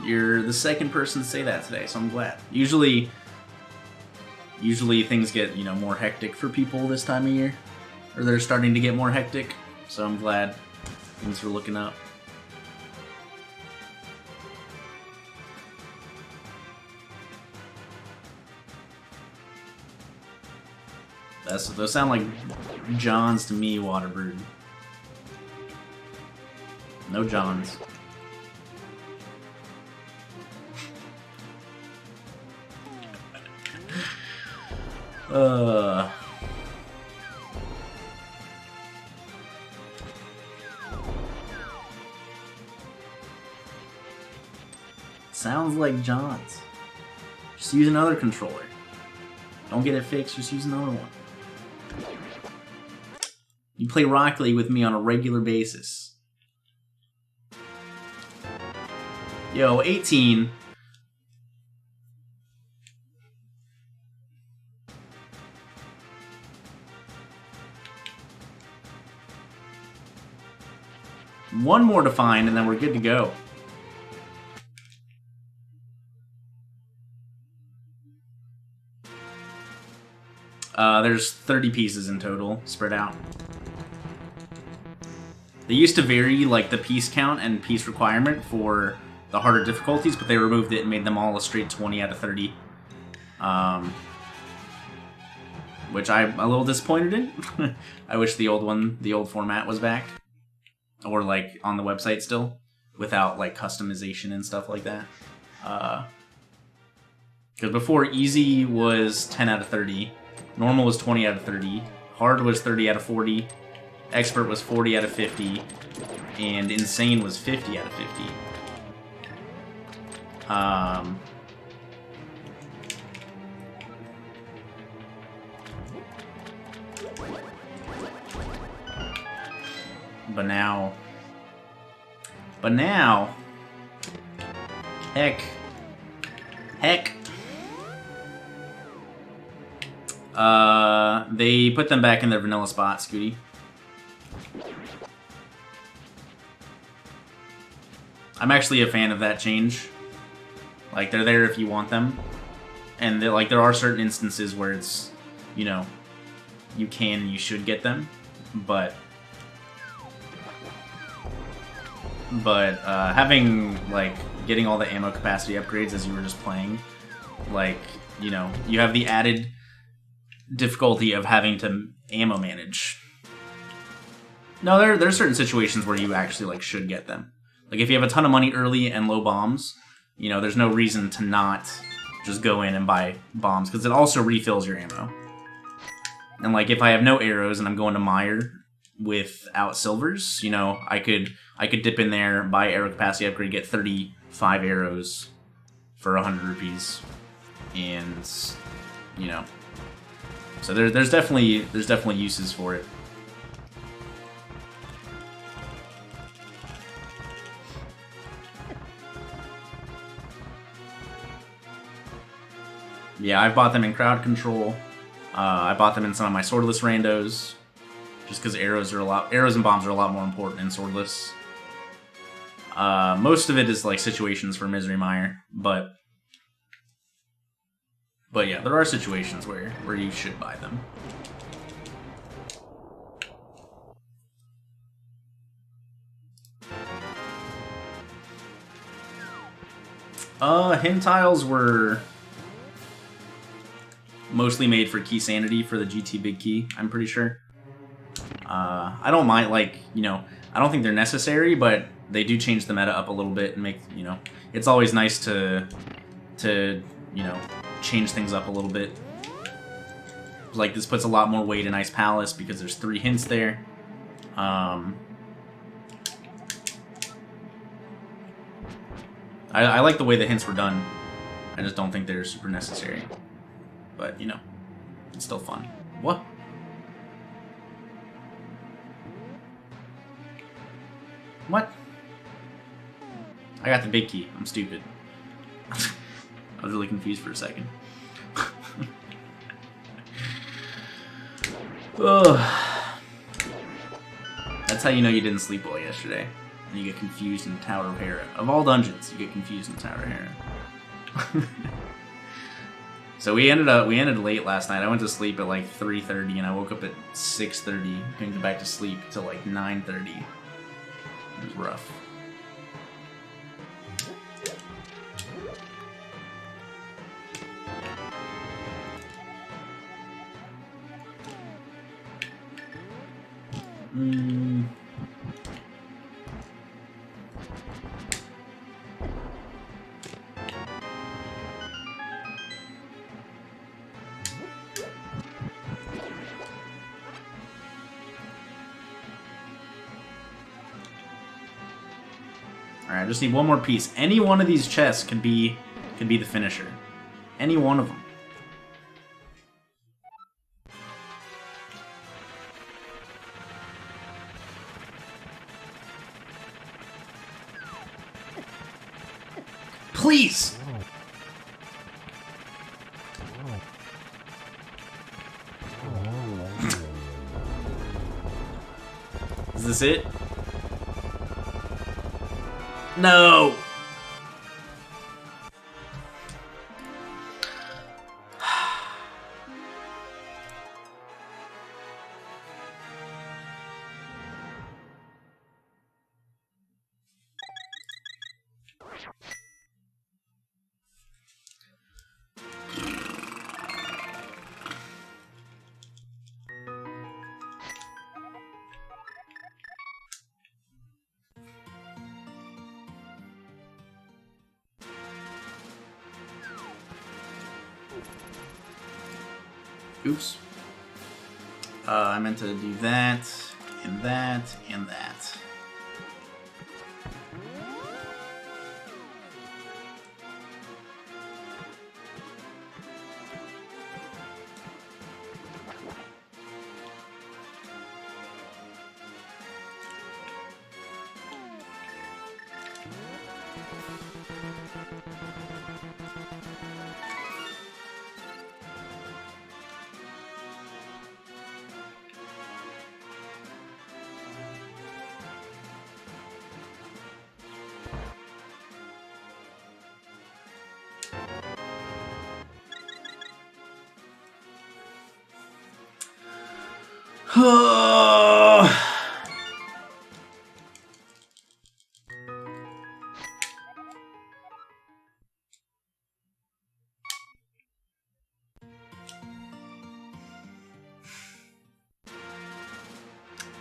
You're the second person to say that today, so I'm glad. Usually things get, more hectic for people this time of year. Or they're starting to get more hectic, so I'm glad things are looking up. Those sound like Johns to me, Waterbird. No Johns. Sounds like Johns. Just use another controller. Don't get it fixed, just use another one. You play Rocket League with me on a regular basis. Yo, 18. One more to find, and then we're good to go. There's 30 pieces in total, spread out. They used to vary, like, the piece count and piece requirement for the harder difficulties, but they removed it and made them all a straight 20 out of 30. Which I'm a little disappointed in. I wish the old format was back. Or, like, on the website still, without, like, customization and stuff like that. Because before, easy was 10 out of 30, normal was 20 out of 30, hard was 30 out of 40, expert was 40 out of 50, and insane was 50 out of 50. But now, heck, they put them back in their vanilla spot, Scooty. I'm actually a fan of that change. Like, they're there if you want them. And there are certain instances where it's, you can and you should get them. But having, getting all the ammo capacity upgrades as you were just playing, you have the added difficulty of having to ammo manage. No, there are certain situations where you actually, should get them. Like, if you have a ton of money early and low bombs, there's no reason to not just go in and buy bombs, because it also refills your ammo. And, if I have no arrows and I'm going to Mire without silvers, I could dip in there, buy arrow capacity upgrade, get 35 arrows for 100 rupees, and so there's definitely uses for it. Yeah, I've bought them in crowd control. I bought them in some of my swordless randos, just because arrows and bombs are a lot more important in swordless. Most of it is situations for Misery Mire, but yeah, there are situations where you should buy them. Hint tiles were mostly made for key sanity for the GT big key, I'm pretty sure. I don't mind, I don't think they're necessary, but they do change the meta up a little bit and make, it's always nice to change things up a little bit. This puts a lot more weight in Ice Palace because there's 3 hints there. I like the way the hints were done. I just don't think they're super necessary. But, it's still fun. What? What? I got the big key. I'm stupid. I was really confused for a second. Ugh. That's how you know you didn't sleep well yesterday. And you get confused in Tower of Hera. Of all dungeons, you get confused in Tower of Hera. So we ended late last night. I went to sleep at like 3:30 and I woke up at 6:30. Couldn't go back to sleep till like 9:30. It was rough. Alright, I just need one more piece. Any one of these chests could be the finisher. Any one of them. Please! Is this it? No! Oops. I meant to do that, and that, and that.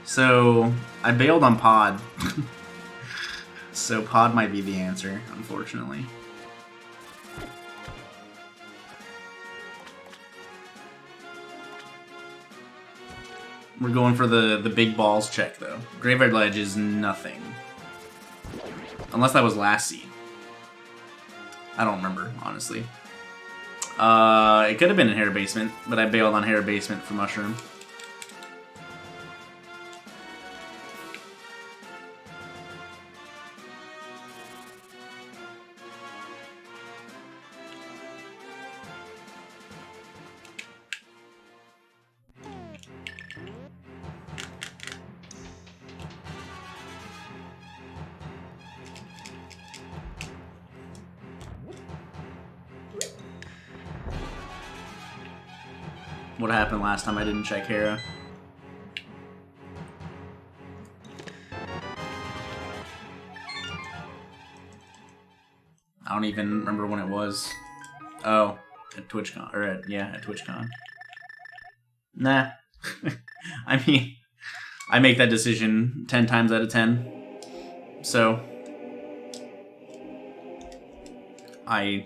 So, I bailed on Pod. So Pod might be the answer, unfortunately. We're going for the big balls check, though. Graveyard Ledge is nothing. Unless that was last seed. I don't remember, honestly. It could have been in Hair Basement, but I bailed on Hair Basement for Mushroom. What happened last time I didn't check Hera? I don't even remember when it was. Oh, at TwitchCon. Or at TwitchCon. Nah. I mean, I make that decision 10 times out of 10. So, I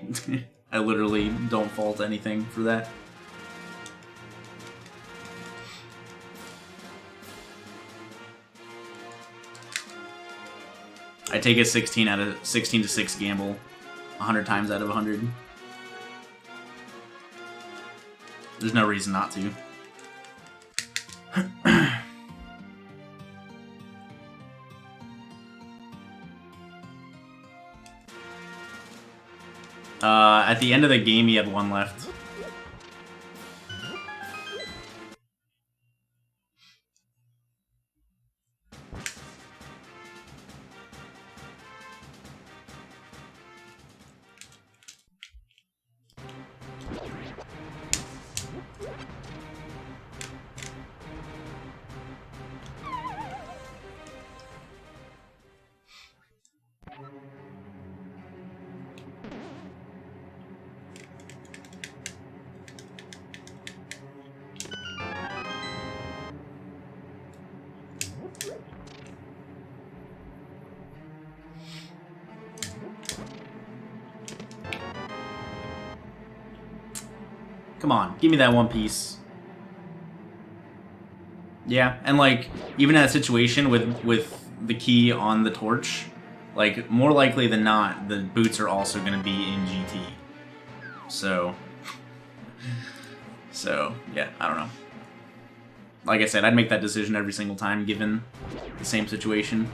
literally don't fault anything for that. I take a 16 to 6 gamble 100 times out of 100. There's no reason not to. At the end of the game, he had one left. Come on, give me that one piece. Yeah, and like even in that situation with the key on the torch, like more likely than not, the boots are also going to be in GT. So yeah, I don't know. Like I said, I'd make that decision every single time given the same situation.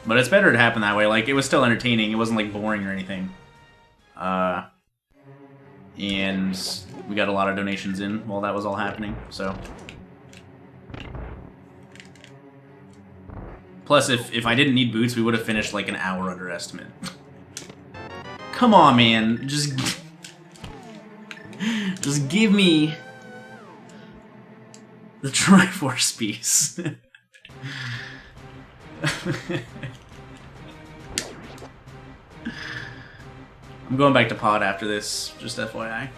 But it's better to happen that way. Like, it was still entertaining. It wasn't, like, boring or anything. And we got a lot of donations in while that was all happening, so. Plus, if I didn't need boots, we would have finished, like, an hour under estimate. Come on, man. Just give me the Triforce piece. I'm going back to pod after this, just FYI.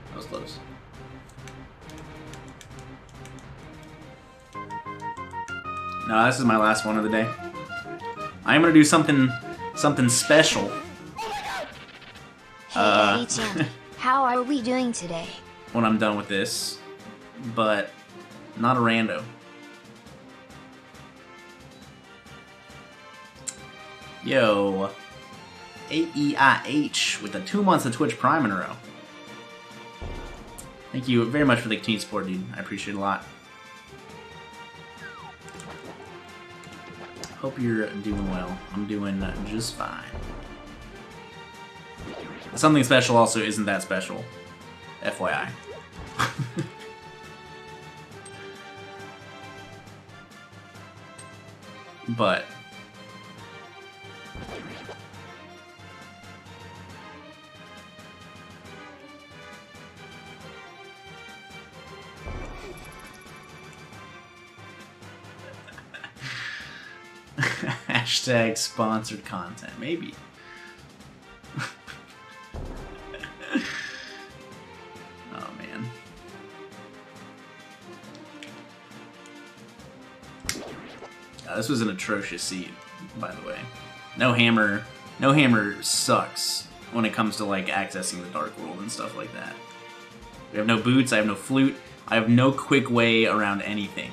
That was close. No, this is my last one of the day. I'm gonna do something special. Hey, Eddie Chan, how are we doing today? When I'm done with this, but not a rando. Yo, AEIH with the 2 months of Twitch Prime in a row. Thank you very much for the continued support, dude. I appreciate it a lot. Hope you're doing well. I'm doing just fine. Something special also isn't that special. FYI. But hashtag sponsored content, maybe. Oh man. This was an atrocious seed, by the way. No hammer sucks when it comes to like accessing the Dark World and stuff like that. We have no boots, I have no flute, I have no quick way around anything.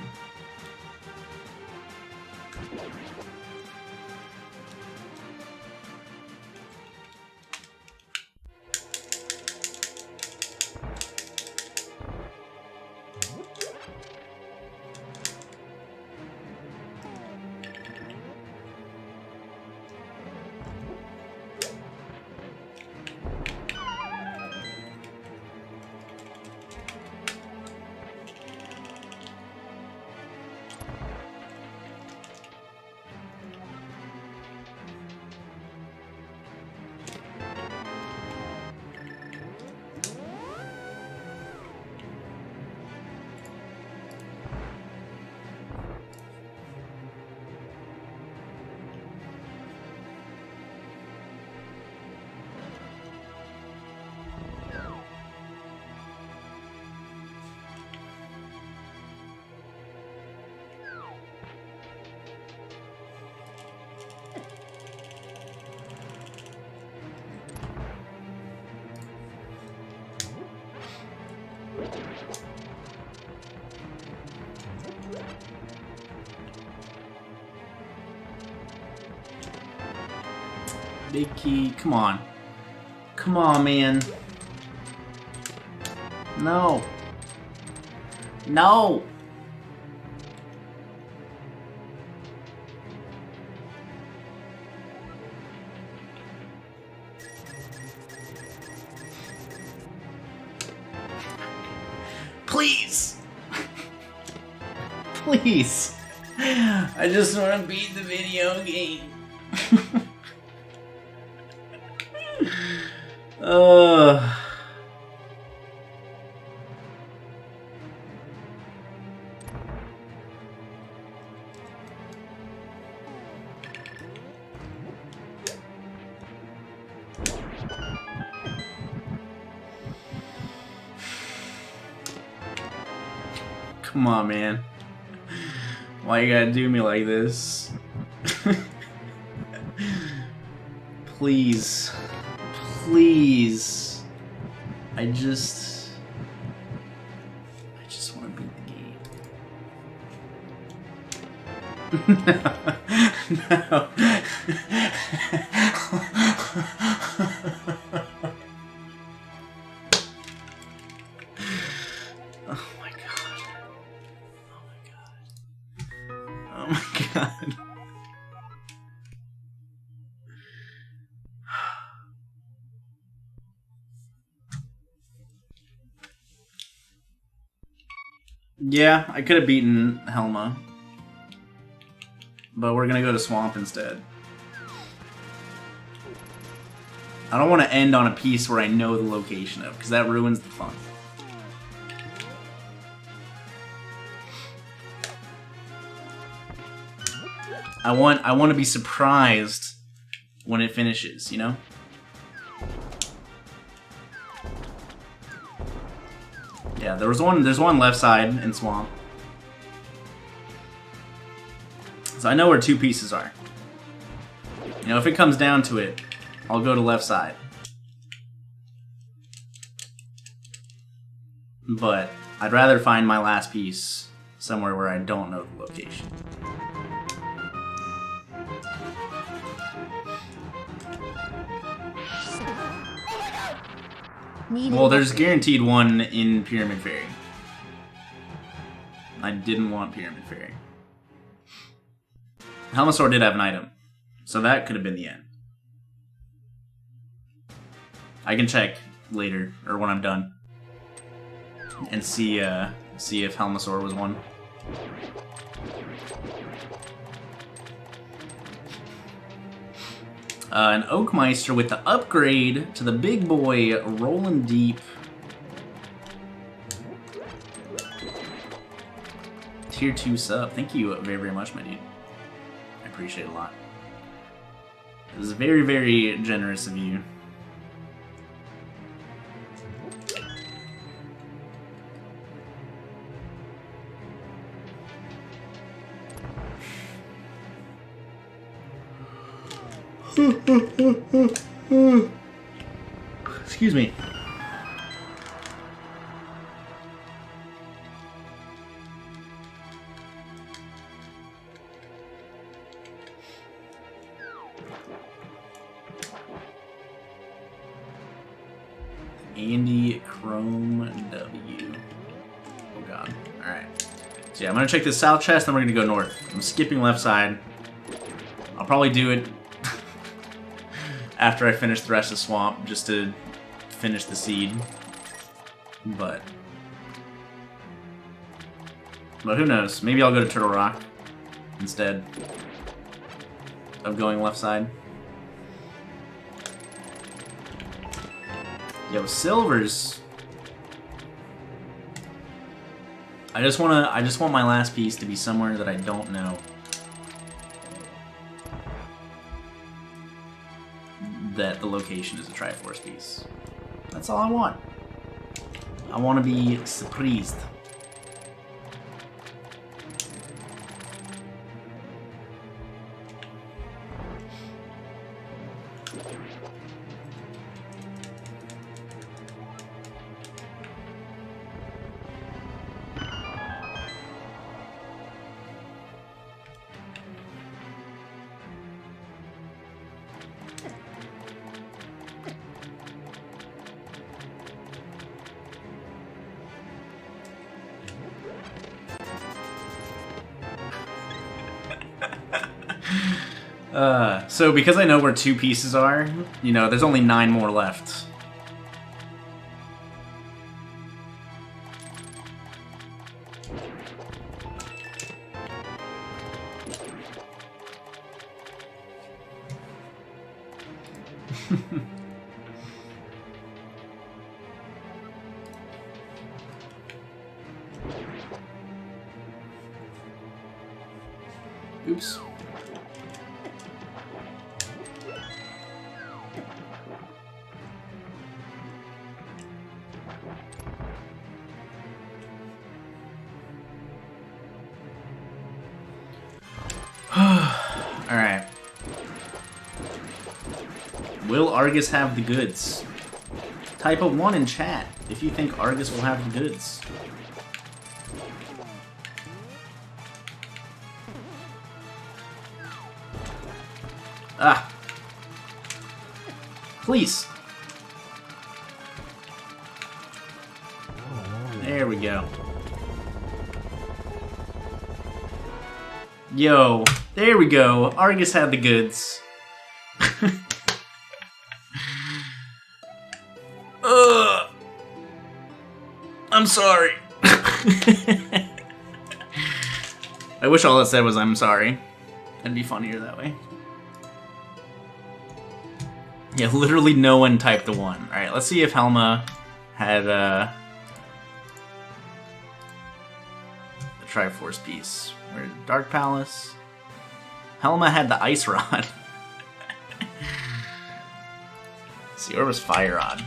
Big key, come on. Come on, man. No. No! Please! Please! I just want to beat the video game. Come on, man. Why you gotta do me like this? Please. Please. I just want to beat the game. No. Oh my god. Oh my god. Oh my god. Yeah, I could have beaten Helma. But we're gonna go to Swamp instead. I don't want to end on a piece where I know the location of, because that ruins the fun. I want to be surprised when it finishes, you know? Yeah, there's one left side in Swamp. So I know where two pieces are. You know, if it comes down to it, I'll go to left side. But I'd rather find my last piece somewhere where I don't know the location. Well, there's guaranteed one in Pyramid Fairy. I didn't want Pyramid Fairy. Helmasaur did have an item, so that could have been the end. I can check later, or when I'm done, and see if Helmasaur was one. An Oakmeister with the upgrade to the big boy Rollin' Deep. Tier 2 sub. Thank you very, very much, my dude. I appreciate it a lot. It was very, very generous of you. Excuse me. Andy Chrome W. Oh god. Alright. So yeah, I'm gonna check this south chest, then we're gonna go north. I'm skipping left side. I'll probably do it after I finish the rest of Swamp, just to finish the seed. But who knows? Maybe I'll go to Turtle Rock instead of going left side. Yo, silvers. I just want my last piece to be somewhere that I don't know. That the location is a Triforce piece. That's all I want. I want to be surprised. So because I know where two pieces are, you know, there's only 9 more left. Oops. Will Argus have the goods? Type a 1 in chat if you think Argus will have the goods. Ah. Please. There we go. Yo, there we go. Argus had the goods. I'm sorry. I wish all it said was I'm sorry. That'd be funnier that way. Yeah, literally no one typed the 1. Alright, let's see if Helma had the Triforce piece. Where Dark Palace? Helma had the Ice Rod. Let's see, where was Fire Rod?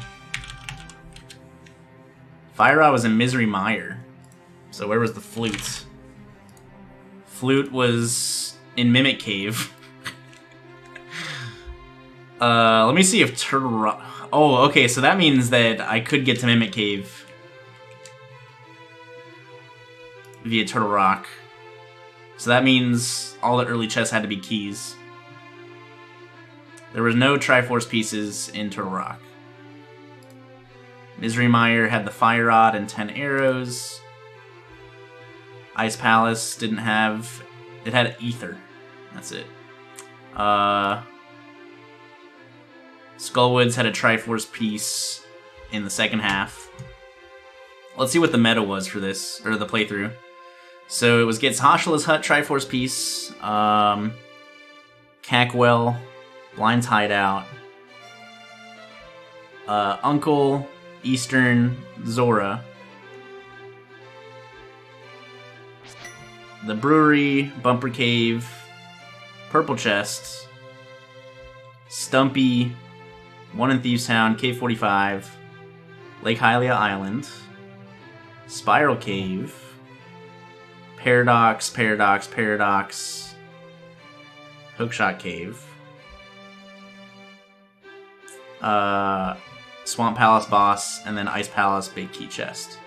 Fire Rod was in Misery Mire. So where was the Flute? Flute was in Mimic Cave. Let me see if Turtle Rock... Oh, okay, so that means that I could get to Mimic Cave via Turtle Rock. So that means all the early chests had to be keys. There was no Triforce pieces in Turtle Rock. Misery Mire had the Fire Rod and 10 arrows. Ice Palace didn't have... It had Ether. That's it. Skullwoods had a Triforce piece in the second half. Let's see what the meta was for this, or the playthrough. So it was Gets Hoshula's Hut Triforce piece, Cackwell, Blind's Hideout, Uncle, Eastern, Zora, the Brewery, Bumper Cave, Purple Chest, Stumpy, One in Thieves Town, K45, Lake Hylia Island, Spiral Cave, Paradox, Paradox, Paradox, Hookshot Cave, Swamp Palace Boss, and then Ice Palace Big Key Chest.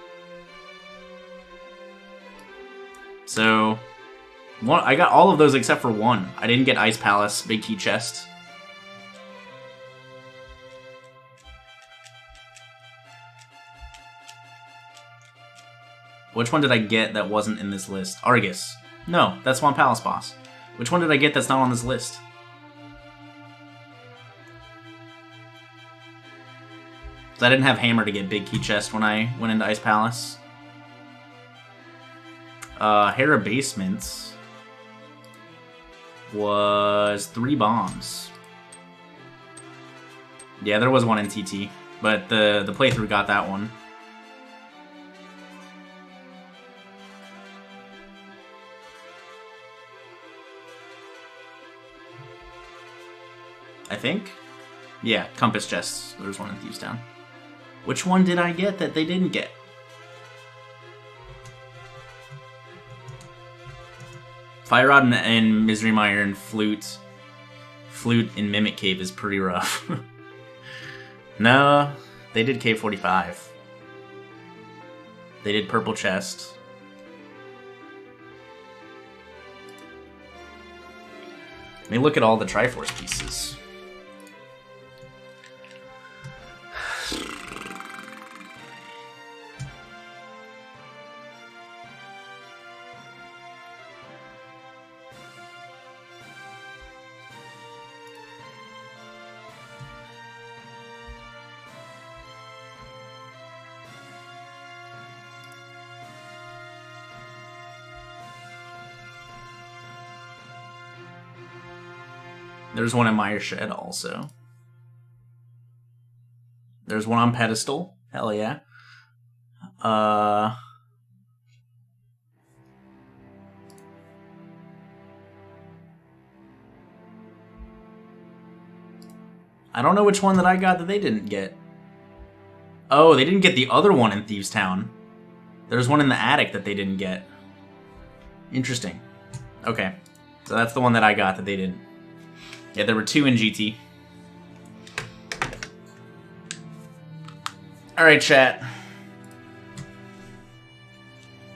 So, I got all of those except for 1. I didn't get Ice Palace Big Key Chest. Which one did I get that wasn't in this list? Argus. No, that's Swamp Palace Boss. Which one did I get that's not on this list? So I didn't have Hammer to get Big Key Chest when I went into Ice Palace. Hera Basements was 3 bombs. Yeah, there was one in TT, but the playthrough got that one. I think? Yeah, Compass Chests. There's one in Thieves Town. Which one did I get that they didn't get? Fire Rod and Misery Mire and Flute. Flute in Mimic Cave is pretty rough. No, they did K45. They did Purple Chest. Let me look at all the Triforce pieces. There's one in Mire Shed also. There's one on Pedestal. Hell yeah. I don't know which one that I got that they didn't get. Oh, they didn't get the other one in Thieves Town. There's one in the attic that they didn't get. Interesting. Okay. So that's the one that I got that they didn't. Yeah, there were 2 in GT. Alright, chat. Do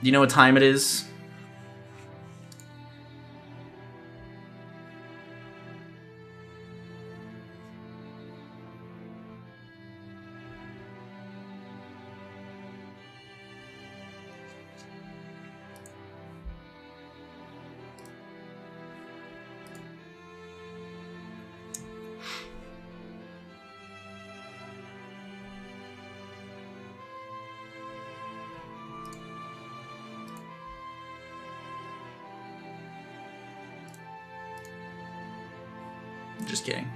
you know what time it is? Just kidding.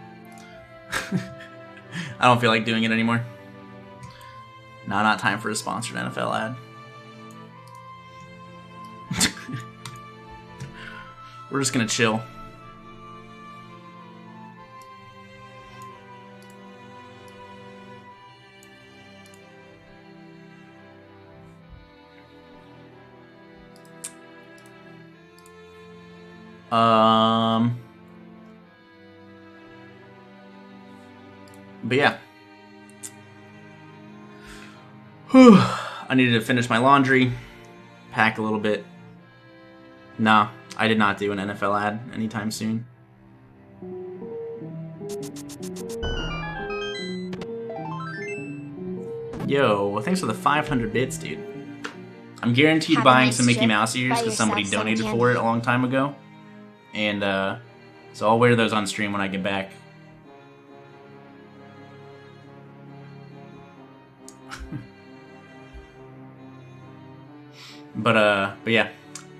I don't feel like doing it anymore. No, not time for a sponsored NFL ad. We're just gonna chill. But yeah. Whew. I needed to finish my laundry, pack a little bit. Nah, I did not do an NFL ad anytime soon. Yo, thanks for the 500 bits, dude. I'm guaranteed Have a buying nice some Mickey trip. Mouse ears Buy because somebody yourself some donated candy. for it a long time ago. And, so I'll wear those on stream when I get back. But yeah,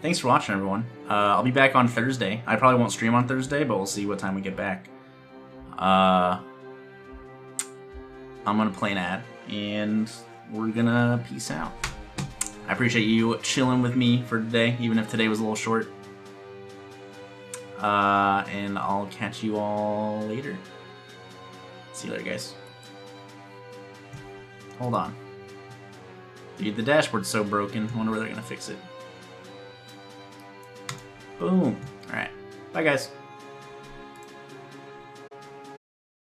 thanks for watching, everyone. I'll be back on Thursday. I probably won't stream on Thursday, but we'll see what time we get back. I'm gonna play an ad, and we're gonna peace out. I appreciate you chilling with me for today, even if today was a little short. And I'll catch you all later. See you later, guys. Hold on. Dude, the dashboard's so broken. I wonder where they're gonna fix it. Boom. Alright. Bye, guys.